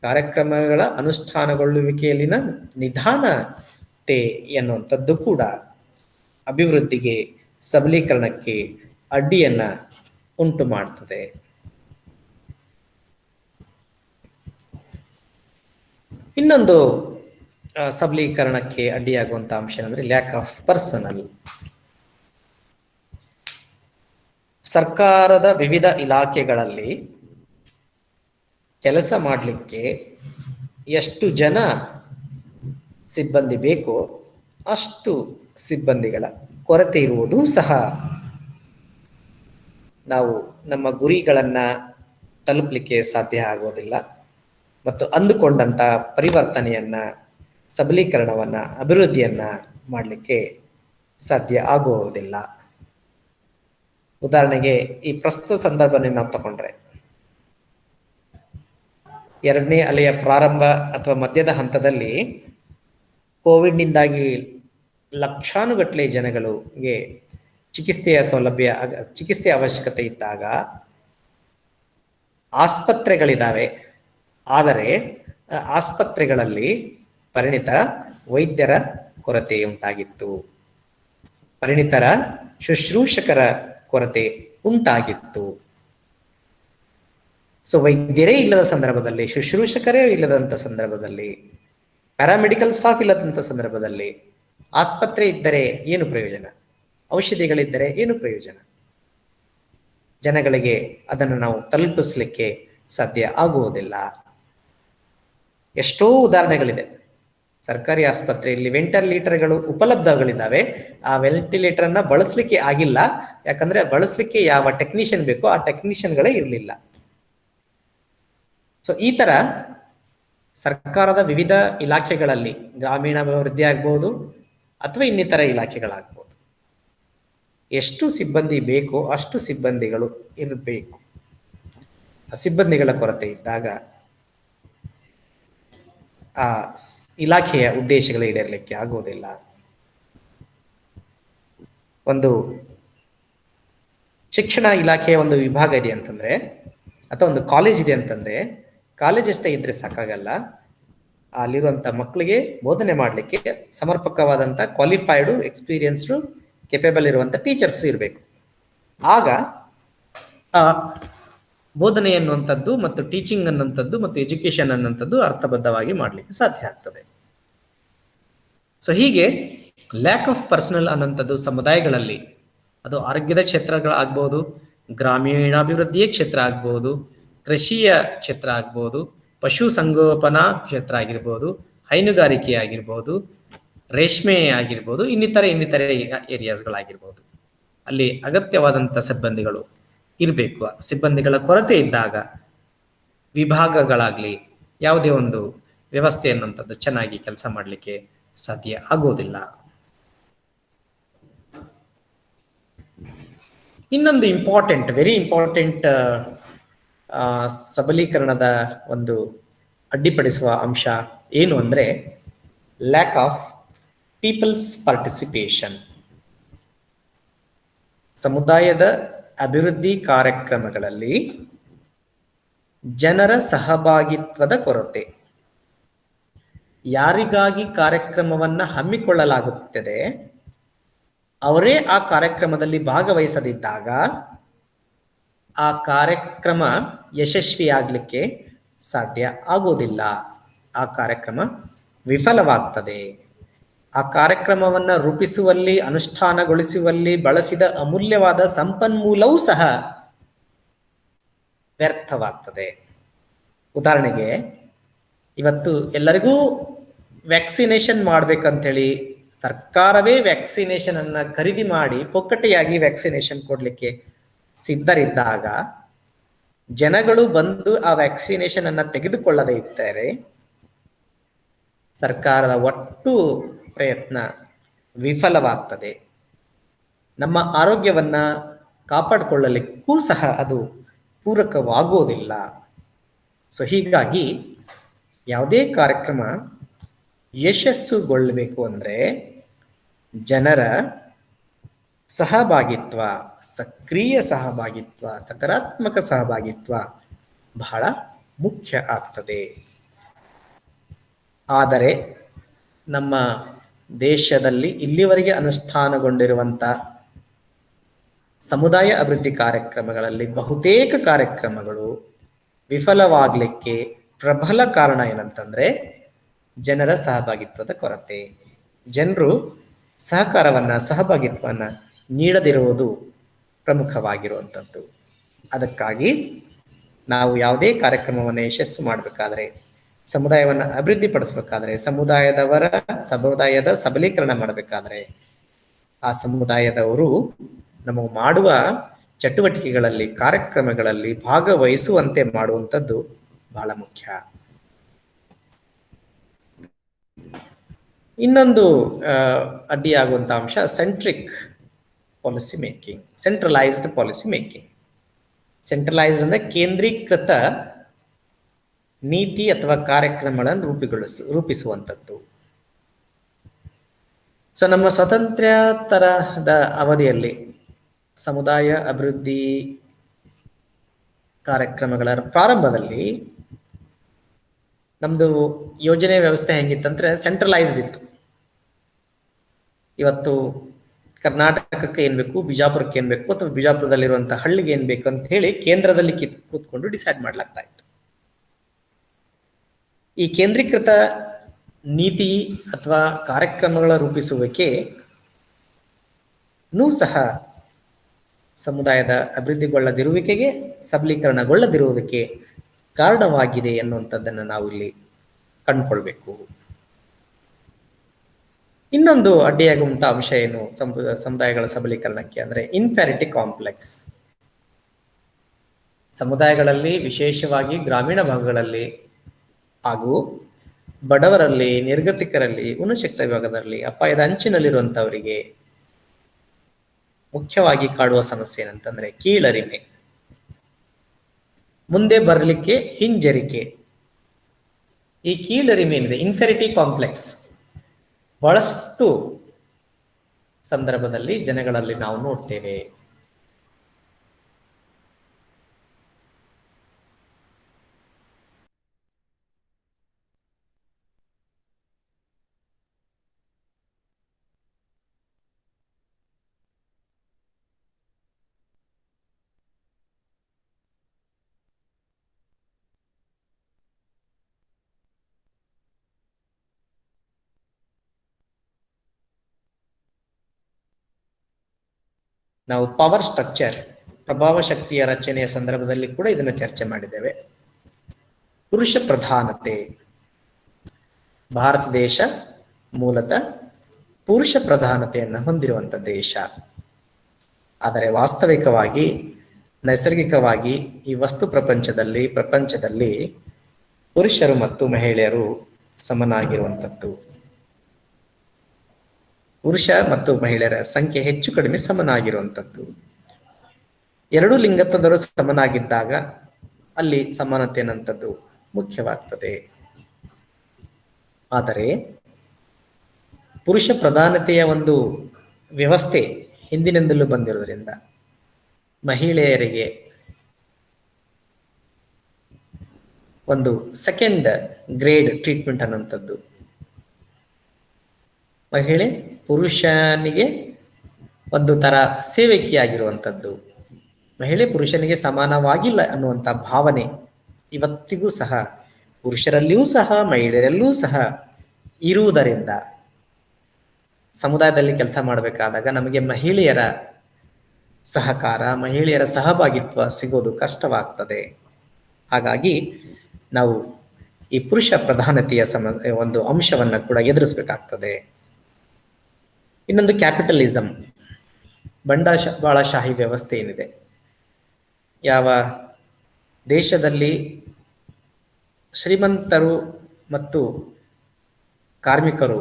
ಕಾರ್ಯಕ್ರಮಗಳ ಅನುಷ್ಠಾನಗೊಳ್ಳುವಿಕೆಯಲ್ಲಿನ ನಿಧಾನತೆ ಎನ್ನುವಂಥದ್ದು ಕೂಡ ಅಭಿವೃದ್ಧಿಗೆ, ಸಬಲೀಕರಣಕ್ಕೆ ಅಡ್ಡಿಯನ್ನ ಉಂಟು ಮಾಡ್ತದೆ. ಇನ್ನೊಂದು ಸಬಲೀಕರಣಕ್ಕೆ ಅಡ್ಡಿಯಾಗುವಂಥ ಅಂಶ ಅಂದರೆ ಲ್ಯಾಕ್ ಆಫ್ ಪರ್ಸನಲ್. ಸರ್ಕಾರದ ವಿವಿಧ ಇಲಾಖೆಗಳಲ್ಲಿ ಕೆಲಸ ಮಾಡಲಿಕ್ಕೆ ಎಷ್ಟು ಜನ ಸಿಬ್ಬಂದಿ ಬೇಕೋ ಅಷ್ಟು ಸಿಬ್ಬಂದಿಗಳ ಕೊರತೆ ಇರುವುದೂ ಸಹ ನಾವು ನಮ್ಮ ಗುರಿಗಳನ್ನು ತಲುಪಲಿಕ್ಕೆ ಸಾಧ್ಯ ಆಗೋದಿಲ್ಲ ಮತ್ತು ಅಂದುಕೊಂಡಂಥ ಪರಿವರ್ತನೆಯನ್ನ ಸಬಲೀಕರಣವನ್ನ ಅಭಿವೃದ್ಧಿಯನ್ನ ಮಾಡಲಿಕ್ಕೆ ಸಾಧ್ಯ ಆಗುವುದಿಲ್ಲ. ಉದಾಹರಣೆಗೆ ಈ ಪ್ರಸ್ತುತ ಸಂದರ್ಭವನ್ನು ನಾವು ತಗೊಂಡ್ರೆ, ಎರಡನೇ ಅಲೆಯ ಪ್ರಾರಂಭ ಅಥವಾ ಮಧ್ಯದ ಹಂತದಲ್ಲಿ ಕೋವಿಡ್ನಿಂದಾಗಿ ಲಕ್ಷಾನುಗಟ್ಟಲೆ ಜನಗಳಿಗೆ ಚಿಕಿತ್ಸೆಯ ಅವಶ್ಯಕತೆ ಇದ್ದಾಗ ಆಸ್ಪತ್ರೆಗಳಿದ್ದಾವೆ. ಆದರೆ ಆಸ್ಪತ್ರೆಗಳಲ್ಲಿ ಪರಿಣಿತ ವೈದ್ಯರ ಕೊರತೆ ಉಂಟಾಗಿತ್ತು, ಪರಿಣಿತರ ಶುಶ್ರೂಷಕರ ಕೊರತೆ ಉಂಟಾಗಿತ್ತು. ಸೊ ವೈದ್ಯರೇ ಇಲ್ಲದ ಸಂದರ್ಭದಲ್ಲಿ, ಶುಶ್ರೂಷಕರೇ ಇಲ್ಲದಂಥ ಸಂದರ್ಭದಲ್ಲಿ, ಪ್ಯಾರಾಮೆಡಿಕಲ್ ಸ್ಟಾಫ್ ಇಲ್ಲದಂಥ ಸಂದರ್ಭದಲ್ಲಿ ಆಸ್ಪತ್ರೆ ಇದ್ದರೆ ಏನು ಪ್ರಯೋಜನ? ಔಷಧಿಗಳಿದ್ದರೆ ಏನು ಪ್ರಯೋಜನ? ಜನಗಳಿಗೆ ಅದನ್ನು ನಾವು ತಲುಪಿಸಲಿಕ್ಕೆ ಸಾಧ್ಯ ಆಗುವುದಿಲ್ಲ. ಎಷ್ಟೋ ಉದಾಹರಣೆಗಳಿದೆ. ಸರ್ಕಾರಿ ಆಸ್ಪತ್ರೆಯಲ್ಲಿ ವೆಂಟಿಲೇಟರ್ಗಳು ಉಪಲಬ್ಧಗಳಿದ್ದಾವೆ, ಆ ವೆಂಟಿಲೇಟರ್ ಅನ್ನ ಬಳಸಲಿಕ್ಕೆ ಆಗಿಲ್ಲ. ಯಾಕಂದ್ರೆ ಬಳಸಲಿಕ್ಕೆ ಯಾವ ಟೆಕ್ನಿಷಿಯನ್ ಬೇಕೋ ಆ ಟೆಕ್ನಿಷಿಯನ್ಗಳೇ ಇರಲಿಲ್ಲ. ಸೊ ಈ ತರ ಸರ್ಕಾರದ ವಿವಿಧ ಇಲಾಖೆಗಳಲ್ಲಿ, ಗ್ರಾಮೀಣಾಭಿವೃದ್ಧಿ ಆಗ್ಬೋದು ಅಥವಾ ಇನ್ನಿತರ ಇಲಾಖೆಗಳಾಗ್ಬೋದು, ಎಷ್ಟು ಸಿಬ್ಬಂದಿ ಬೇಕೋ ಅಷ್ಟು ಸಿಬ್ಬಂದಿಗಳು ಇರಬೇಕು. ಆ ಸಿಬ್ಬಂದಿಗಳ ಕೊರತೆ ಇದ್ದಾಗ ಆ ಇಲಾಖೆಯ ಉದ್ದೇಶಗಳು ಈಡೇರಲಿಕ್ಕೆ ಆಗುವುದಿಲ್ಲ. ಒಂದು ಶಿಕ್ಷಣ ಇಲಾಖೆಯ ಒಂದು ವಿಭಾಗ ಇದೆ ಅಂತಂದ್ರೆ, ಅಥವಾ ಒಂದು ಕಾಲೇಜ್ ಇದೆ ಅಂತಂದ್ರೆ, ಕಾಲೇಜ್ ಅಷ್ಟೇ ಇದ್ರೆ ಸಾಕಾಗಲ್ಲ. ಅಲ್ಲಿರುವಂಥ ಮಕ್ಕಳಿಗೆ ಬೋಧನೆ ಮಾಡಲಿಕ್ಕೆ ಸಮರ್ಪಕವಾದಂಥ ಕ್ವಾಲಿಫೈಡು, ಎಕ್ಸ್ಪೀರಿಯನ್ಸ್ಡು, ಕೆಪೇಬಲ್ ಇರುವಂಥ ಟೀಚರ್ಸ್ ಇರಬೇಕು. ಆಗ ಆ ಬೋಧನೆ ಅನ್ನುವಂಥದ್ದು ಮತ್ತು ಟೀಚಿಂಗ್ ಅನ್ನುವಂಥದ್ದು ಮತ್ತು ಎಜುಕೇಶನ್ ಅನ್ನುವಂಥದ್ದು ಅರ್ಥಬದ್ಧವಾಗಿ ಮಾಡಲಿಕ್ಕೆ ಸಾಧ್ಯ ಆಗ್ತದೆ. ಸೊ ಹೀಗೆ ಲ್ಯಾಕ್ ಆಫ್ ಪರ್ಸನಲ್ ಅನ್ನುವಂಥದ್ದು ಸಮುದಾಯಗಳಲ್ಲಿ, ಅದು ಆರೋಗ್ಯದ ಕ್ಷೇತ್ರಗಳಾಗ್ಬೋದು, ಗ್ರಾಮೀಣಾಭಿವೃದ್ಧಿಯ ಕ್ಷೇತ್ರ ಆಗ್ಬೋದು, ಕೃಷಿಯ ಕ್ಷೇತ್ರ ಆಗ್ಬೋದು, ಪಶು ಸಂಗೋಪನಾ ಕ್ಷೇತ್ರ ಆಗಿರ್ಬೋದು, ಹೈನುಗಾರಿಕೆ ಆಗಿರ್ಬೋದು, ರೇಷ್ಮೆ ಆಗಿರ್ಬೋದು, ಇನ್ನಿತರೆ ಏರಿಯಾಸ್ಗಳಾಗಿರ್ಬೋದು, ಅಲ್ಲಿ ಅಗತ್ಯವಾದಂಥ ಸಿಬ್ಬಂದಿಗಳು ಇರಬೇಕು. ಸಿಬ್ಬಂದಿಗಳ ಕೊರತೆ ಇದ್ದಾಗ ವಿಭಾಗಗಳಾಗ್ಲಿ ಯಾವುದೇ ಒಂದು ವ್ಯವಸ್ಥೆ ಅನ್ನುವಂಥದ್ದು ಚೆನ್ನಾಗಿ ಕೆಲಸ ಮಾಡಲಿಕ್ಕೆ ಸಾಧ್ಯ ಆಗೋದಿಲ್ಲ. ಇನ್ನೊಂದು ವೆರಿ ಇಂಪಾರ್ಟೆಂಟ್ ಸಬಲೀಕರಣದ ಒಂದು ಅಡ್ಡಿಪಡಿಸುವ ಅಂಶ ಏನು ಅಂದ್ರೆ ಲ್ಯಾಕ್ ಆಫ್ ಪೀಪಲ್ಸ್ ಪಾರ್ಟಿಸಿಪೇಷನ್. ಸಮುದಾಯದ ಅಭಿವೃದ್ಧಿ ಕಾರ್ಯಕ್ರಮಗಳಲ್ಲಿ ಜನರ ಸಹಭಾಗಿತ್ವದ ಕೊರತೆ. ಯಾರಿಗಾಗಿ ಕಾರ್ಯಕ್ರಮವನ್ನ ಹಮ್ಮಿಕೊಳ್ಳಲಾಗುತ್ತದೆ ಅವರೇ ಆ ಕಾರ್ಯಕ್ರಮದಲ್ಲಿ ಭಾಗವಹಿಸದಿದ್ದಾಗ ಆ ಕಾರ್ಯಕ್ರಮ ಯಶಸ್ವಿಯಾಗಲಿಕ್ಕೆ ಸಾಧ್ಯ ಆಗೋದಿಲ್ಲ. ಆ ಕಾರ್ಯಕ್ರಮ ವಿಫಲವಾಗ್ತದೆ. ಆ ಕಾರ್ಯಕ್ರಮವನ್ನು ರೂಪಿಸುವಲ್ಲಿ, ಅನುಷ್ಠಾನಗೊಳಿಸುವಲ್ಲಿ ಬಳಸಿದ ಅಮೂಲ್ಯವಾದ ಸಂಪನ್ಮೂಲವೂ ಸಹ ವ್ಯರ್ಥವಾಗ್ತದೆ. ಉದಾಹರಣೆಗೆ, ಇವತ್ತು ಎಲ್ಲರಿಗೂ ವ್ಯಾಕ್ಸಿನೇಷನ್ ಮಾಡ್ಬೇಕಂತೇಳಿ ಸರ್ಕಾರವೇ ವ್ಯಾಕ್ಸಿನೇಷನ್ ಅನ್ನ ಖರೀದಿ ಮಾಡಿ ಪೊಕ್ಕಟೆಯಾಗಿ ವ್ಯಾಕ್ಸಿನೇಷನ್ ಕೊಡ್ಲಿಕ್ಕೆ ಸಿದ್ಧರಿದ್ದಾಗ ಜನಗಳು ಬಂದು ಆ ವ್ಯಾಕ್ಸಿನೇಷನ್ ಅನ್ನ ತೆಗೆದುಕೊಳ್ಳದೇ ಇದ್ದರೆ ಸರ್ಕಾರದ ಒಟ್ಟು ಪ್ರಯತ್ನ ವಿಫಲವಾಗ್ತದೆ. ನಮ್ಮ ಆರೋಗ್ಯವನ್ನ ಕಾಪಾಡಿಕೊಳ್ಳಲಿಕ್ಕೂ ಸಹ ಅದು ಪೂರಕವಾಗುವುದಿಲ್ಲ. ಸೊ ಹೀಗಾಗಿ ಯಾವುದೇ ಕಾರ್ಯಕ್ರಮ ಯಶಸ್ಸುಗೊಳ್ಳಬೇಕು ಅಂದರೆ ಜನರ ಸಹಭಾಗಿತ್ವ, ಸಕ್ರಿಯ ಸಹಭಾಗಿತ್ವ, ಸಕಾರಾತ್ಮಕ ಸಹಭಾಗಿತ್ವ ಬಹಳ ಮುಖ್ಯ ಆಗ್ತದೆ. ಆದರೆ ನಮ್ಮ ದೇಶದಲ್ಲಿ ಇಲ್ಲಿವರೆಗೆ ಅನುಷ್ಠಾನಗೊಂಡಿರುವಂಥ ಸಮುದಾಯ ಅಭಿವೃದ್ಧಿ ಕಾರ್ಯಕ್ರಮಗಳಲ್ಲಿ ಬಹುತೇಕ ಕಾರ್ಯಕ್ರಮಗಳು ವಿಫಲವಾಗಲಿಕ್ಕೆ ಪ್ರಬಲ ಕಾರಣ ಏನಂತಂದ್ರೆ ಜನರ ಸಹಭಾಗಿತ್ವದ ಕೊರತೆ. ಜನರು ಸಹಭಾಗಿತ್ವವನ್ನು ನೀಡದಿರುವುದು ಪ್ರಮುಖವಾಗಿರುವಂಥದ್ದು. ಅದಕ್ಕಾಗಿ ನಾವು ಯಾವುದೇ ಕಾರ್ಯಕ್ರಮವನ್ನು ಯಶಸ್ಸು ಮಾಡಬೇಕಾದ್ರೆ, ಸಮುದಾಯವನ್ನು ಅಭಿವೃದ್ಧಿಪಡಿಸಬೇಕಾದ್ರೆ, ಸಮುದಾಯದ ಸಬಲೀಕರಣ ಮಾಡಬೇಕಾದ್ರೆ ಆ ಸಮುದಾಯದವರು ನಮ್ಮ ಮಾಡುವ ಚಟುವಟಿಕೆಗಳಲ್ಲಿ, ಕಾರ್ಯಕ್ರಮಗಳಲ್ಲಿ ಭಾಗವಹಿಸುವಂತೆ ಮಾಡುವಂಥದ್ದು ಬಹಳ ಮುಖ್ಯ. ಇನ್ನೊಂದು ಅಡ್ಡಿಯಾಗುವಂಥ ಅಂಶ centric policy making, centralised policy making. Centralised ಅಂದರೆ ಕೇಂದ್ರೀಕೃತ ನೀತಿ ಅಥವಾ ಕಾರ್ಯಕ್ರಮಗಳನ್ನು ರೂಪಿಸುವಂಥದ್ದು. ಸೊ ನಮ್ಮ ಸ್ವಾತಂತ್ರ್ಯೋತ್ತರದ ಅವಧಿಯಲ್ಲಿ ಸಮುದಾಯ ಅಭಿವೃದ್ಧಿ ಕಾರ್ಯಕ್ರಮಗಳ ಪ್ರಾರಂಭದಲ್ಲಿ ನಮ್ಮದು ಯೋಜನೆ ವ್ಯವಸ್ಥೆ ಹೆಂಗಿತ್ತಂದ್ರೆ ಸೆಂಟ್ರಲೈಸ್ಡ್ ಇತ್ತು. ಇವತ್ತು ಕರ್ನಾಟಕಕ್ಕೆ ಏನು ಬೇಕು, ಬಿಜಾಪುರಕ್ಕೆ ಏನು ಬೇಕು, ಅಥವಾ ಬಿಜಾಪುರದಲ್ಲಿರುವಂಥ ಹಳ್ಳಿಗೆ ಏನು ಬೇಕು ಅಂತ ಹೇಳಿ ಕೇಂದ್ರದಲ್ಲಿ ಕೂತ್ಕೊಂಡು ಡಿಸೈಡ್ ಮಾಡ್ಲಾಗ್ತಾ ಇತ್ತು. ಈ ಕೇಂದ್ರೀಕೃತ ನೀತಿ ಅಥವಾ ಕಾರ್ಯಕ್ರಮಗಳ ರೂಪಿಸುವಿಕೆನೂ ಸಹ ಸಮುದಾಯದ ಅಭಿವೃದ್ಧಿಗೊಳ್ಳದಿರುವಿಕೆಗೆ, ಸಬಲೀಕರಣಗೊಳ್ಳದಿರುವುದಕ್ಕೆ ಕಾರಣವಾಗಿದೆ ಎನ್ನುವಂಥದ್ದನ್ನು ನಾವು ಇಲ್ಲಿ ಕಂಡುಕೊಳ್ಬೇಕು. ಇನ್ನೊಂದು ಅಡ್ಡಿಯಾಗುವಂಥ ಅಂಶ ಏನು ಸಮುದಾಯಗಳ ಸಬಲೀಕರಣಕ್ಕೆ ಅಂದರೆ ಇನ್ಫ್ಯಾರಿಟಿ ಕಾಂಪ್ಲೆಕ್ಸ್. ಸಮುದಾಯಗಳಲ್ಲಿ, ವಿಶೇಷವಾಗಿ ಗ್ರಾಮೀಣ ಭಾಗಗಳಲ್ಲಿ ಹಾಗೂ ಬಡವರಲ್ಲಿ, ನಿರ್ಗತಿಕರಲ್ಲಿ, ಉನ್ನಶಕ್ತ ವಿಭಾಗದಲ್ಲಿ, ಅಪಾಯದ ಅಂಚಿನಲ್ಲಿರುವಂಥವರಿಗೆ ಮುಖ್ಯವಾಗಿ ಕಾಡುವ ಸಮಸ್ಯೆ ಏನಂತಂದ್ರೆ ಕೀಳರಿಮೆ, ಮುಂದೆ ಬರಲಿಕ್ಕೆ ಹಿಂಜರಿಕೆ. ಈ ಕೀಳರಿಮೆ ಏನಿದೆ, ಇನ್ಫೆರಿಟಿ ಕಾಂಪ್ಲೆಕ್ಸ್, ಬಹಳಷ್ಟು ಸಂದರ್ಭದಲ್ಲಿ ಜನಗಳಲ್ಲಿ ನಾವು ನೋಡ್ತೇವೆ. ನಾವು ಪವರ್ ಸ್ಟ್ರಕ್ಚರ್, ಪ್ರಭಾವ ಶಕ್ತಿಯ ರಚನೆಯ ಸಂದರ್ಭದಲ್ಲಿ ಕೂಡ ಇದನ್ನು ಚರ್ಚೆ ಮಾಡಿದ್ದೇವೆ. ಪುರುಷ ಪ್ರಧಾನತೆ. ಭಾರತ ದೇಶ ಮೂಲತಃ ಪುರುಷ ಪ್ರಧಾನತೆಯನ್ನು ಹೊಂದಿರುವಂಥ ದೇಶ. ಆದರೆ ವಾಸ್ತವಿಕವಾಗಿ, ನೈಸರ್ಗಿಕವಾಗಿ ಈ ವಸ್ತು ಪ್ರಪಂಚದಲ್ಲಿ ಪುರುಷರು ಮತ್ತು ಮಹಿಳೆಯರು ಸಮನಾಗಿರುವಂಥದ್ದು. ಪುರುಷ ಮತ್ತು ಮಹಿಳೆಯರ ಸಂಖ್ಯೆ ಹೆಚ್ಚು ಕಡಿಮೆ ಸಮನಾಗಿರುವಂಥದ್ದು. ಎರಡೂ ಲಿಂಗತ್ವದವರು ಸಮನಾಗಿದ್ದಾಗ ಅಲ್ಲಿ ಸಮಾನತೆ ಅನ್ನುವಂಥದ್ದು ಮುಖ್ಯವಾಗ್ತದೆ. ಆದರೆ ಪುರುಷ ಪ್ರಧಾನತೆಯ ಒಂದು ವ್ಯವಸ್ಥೆ ಹಿಂದಿನಿಂದಲೂ ಬಂದಿರೋದ್ರಿಂದ ಮಹಿಳೆಯರಿಗೆ ಒಂದು ಸೆಕೆಂಡ್ ಗ್ರೇಡ್ ಟ್ರೀಟ್ಮೆಂಟ್ ಅನ್ನುವಂಥದ್ದು, ಮಹಿಳೆ ಪುರುಷನಿಗೆ ಒಂದು ತರ ಸೇವಕಿಯಾಗಿರುವಂಥದ್ದು, ಮಹಿಳೆ ಪುರುಷನಿಗೆ ಸಮಾನವಾಗಿಲ್ಲ ಅನ್ನುವಂಥ ಭಾವನೆ ಇವತ್ತಿಗೂ ಸಹ ಪುರುಷರಲ್ಲಿಯೂ ಸಹ ಮಹಿಳೆಯರಲ್ಲೂ ಸಹ ಇರುವುದರಿಂದ ಸಮುದಾಯದಲ್ಲಿ ಕೆಲಸ ಮಾಡಬೇಕಾದಾಗ ನಮಗೆ ಮಹಿಳೆಯರ ಸಹಕಾರ, ಮಹಿಳೆಯರ ಸಹಭಾಗಿತ್ವ ಸಿಗೋದು ಕಷ್ಟವಾಗ್ತದೆ. ಹಾಗಾಗಿ ನಾವು ಈ ಪುರುಷ ಪ್ರಧಾನತೆಯ ಒಂದು ಅಂಶವನ್ನು ಕೂಡ ಎದುರಿಸಬೇಕಾಗ್ತದೆ. ಇನ್ನೊಂದು ಕ್ಯಾಪಿಟಲಿಸಂ, ಬಂಡವಾಳಶಾಹಿ ವ್ಯವಸ್ಥೆ ಏನಿದೆ, ಯಾವ ದೇಶದಲ್ಲಿ ಶ್ರೀಮಂತರು ಮತ್ತು ಕಾರ್ಮಿಕರು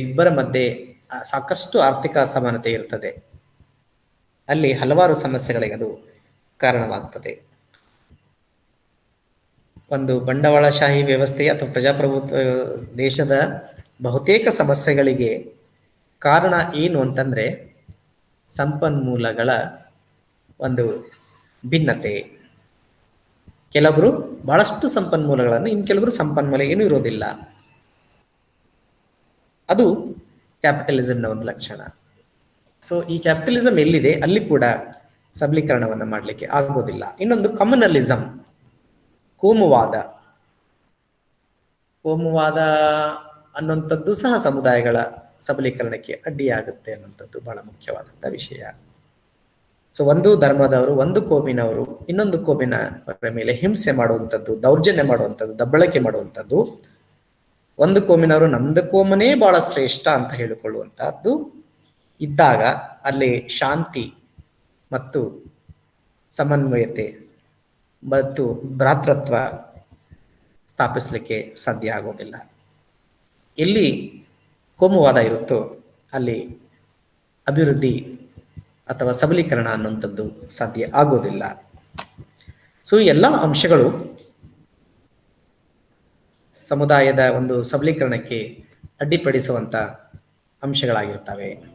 ಇಬ್ಬರ ಮಧ್ಯೆ ಸಾಕಷ್ಟು ಆರ್ಥಿಕ ಅಸಮಾನತೆ ಇರ್ತದೆ, ಅಲ್ಲಿ ಹಲವಾರು ಸಮಸ್ಯೆಗಳಿಗೆ ಅದು ಕಾರಣವಾಗ್ತದೆ. ಒಂದು ಬಂಡವಾಳಶಾಹಿ ವ್ಯವಸ್ಥೆ ಅಥವಾ ಪ್ರಜಾಪ್ರಭುತ್ವ ದೇಶದ ಬಹುತೇಕ ಸಮಸ್ಯೆಗಳಿಗೆ ಕಾರಣ ಏನು ಅಂತಂದ್ರೆ ಸಂಪನ್ಮೂಲಗಳ ಒಂದು ಭಿನ್ನತೆ. ಕೆಲವರು ಬಹಳಷ್ಟು ಸಂಪನ್ಮೂಲಗಳನ್ನು, ಇನ್ನು ಕೆಲವರು ಸಂಪನ್ಮೂಲ ಏನೂ ಇರೋದಿಲ್ಲ. ಅದು ಕ್ಯಾಪಿಟಲಿಸಂನ ಒಂದು ಲಕ್ಷಣ. ಸೊ ಈ ಕ್ಯಾಪಿಟಲಿಸಂ ಎಲ್ಲಿದೆ ಅಲ್ಲಿ ಕೂಡ ಸಬಲೀಕರಣವನ್ನು ಮಾಡಲಿಕ್ಕೆ ಆಗೋದಿಲ್ಲ. ಇನ್ನೊಂದು ಕಮ್ಯುನಲಿಸಂ, ಕೋಮುವಾದ ಅನ್ನುವಂಥದ್ದು ಸಹ ಸಮುದಾಯಗಳ ಸಬಲೀಕರಣಕ್ಕೆ ಅಡ್ಡಿಯಾಗುತ್ತೆ ಅನ್ನುವಂಥದ್ದು ಬಹಳ ಮುಖ್ಯವಾದಂಥ ವಿಷಯ. ಸೊ ಒಂದು ಧರ್ಮದವರು, ಒಂದು ಕೋಮಿನವರು ಇನ್ನೊಂದು ಕೋಮಿನ ಮೇಲೆ ಹಿಂಸೆ ಮಾಡುವಂಥದ್ದು, ದೌರ್ಜನ್ಯ ಮಾಡುವಂಥದ್ದು, ದಬ್ಬಳಕೆ ಮಾಡುವಂಥದ್ದು, ಒಂದು ಕೋಮಿನವರು ನಮ್ದು ಕೋಮನೇ ಬಹಳ ಶ್ರೇಷ್ಠ ಅಂತ ಹೇಳಿಕೊಳ್ಳುವಂತಹದ್ದು ಇದ್ದಾಗ ಅಲ್ಲಿ ಶಾಂತಿ ಮತ್ತು ಸಮನ್ವಯತೆ ಮತ್ತು ಭ್ರಾತೃತ್ವ ಸ್ಥಾಪಿಸಲಿಕ್ಕೆ ಸಾಧ್ಯ ಆಗೋದಿಲ್ಲ. ಎಲ್ಲಿ ಕೋಮುವಾದ ಇರುತ್ತೋ ಅಲ್ಲಿ ಅಭಿವೃದ್ಧಿ ಅಥವಾ ಸಬಲೀಕರಣ ಅನ್ನುವಂಥದ್ದು ಸಾಧ್ಯ ಆಗೋದಿಲ್ಲ. ಸೊ ಈ ಎಲ್ಲ ಅಂಶಗಳು ಸಮುದಾಯದ ಒಂದು ಸಬಲೀಕರಣಕ್ಕೆ ಅಡ್ಡಿಪಡಿಸುವಂಥ ಅಂಶಗಳಾಗಿರ್ತವೆ.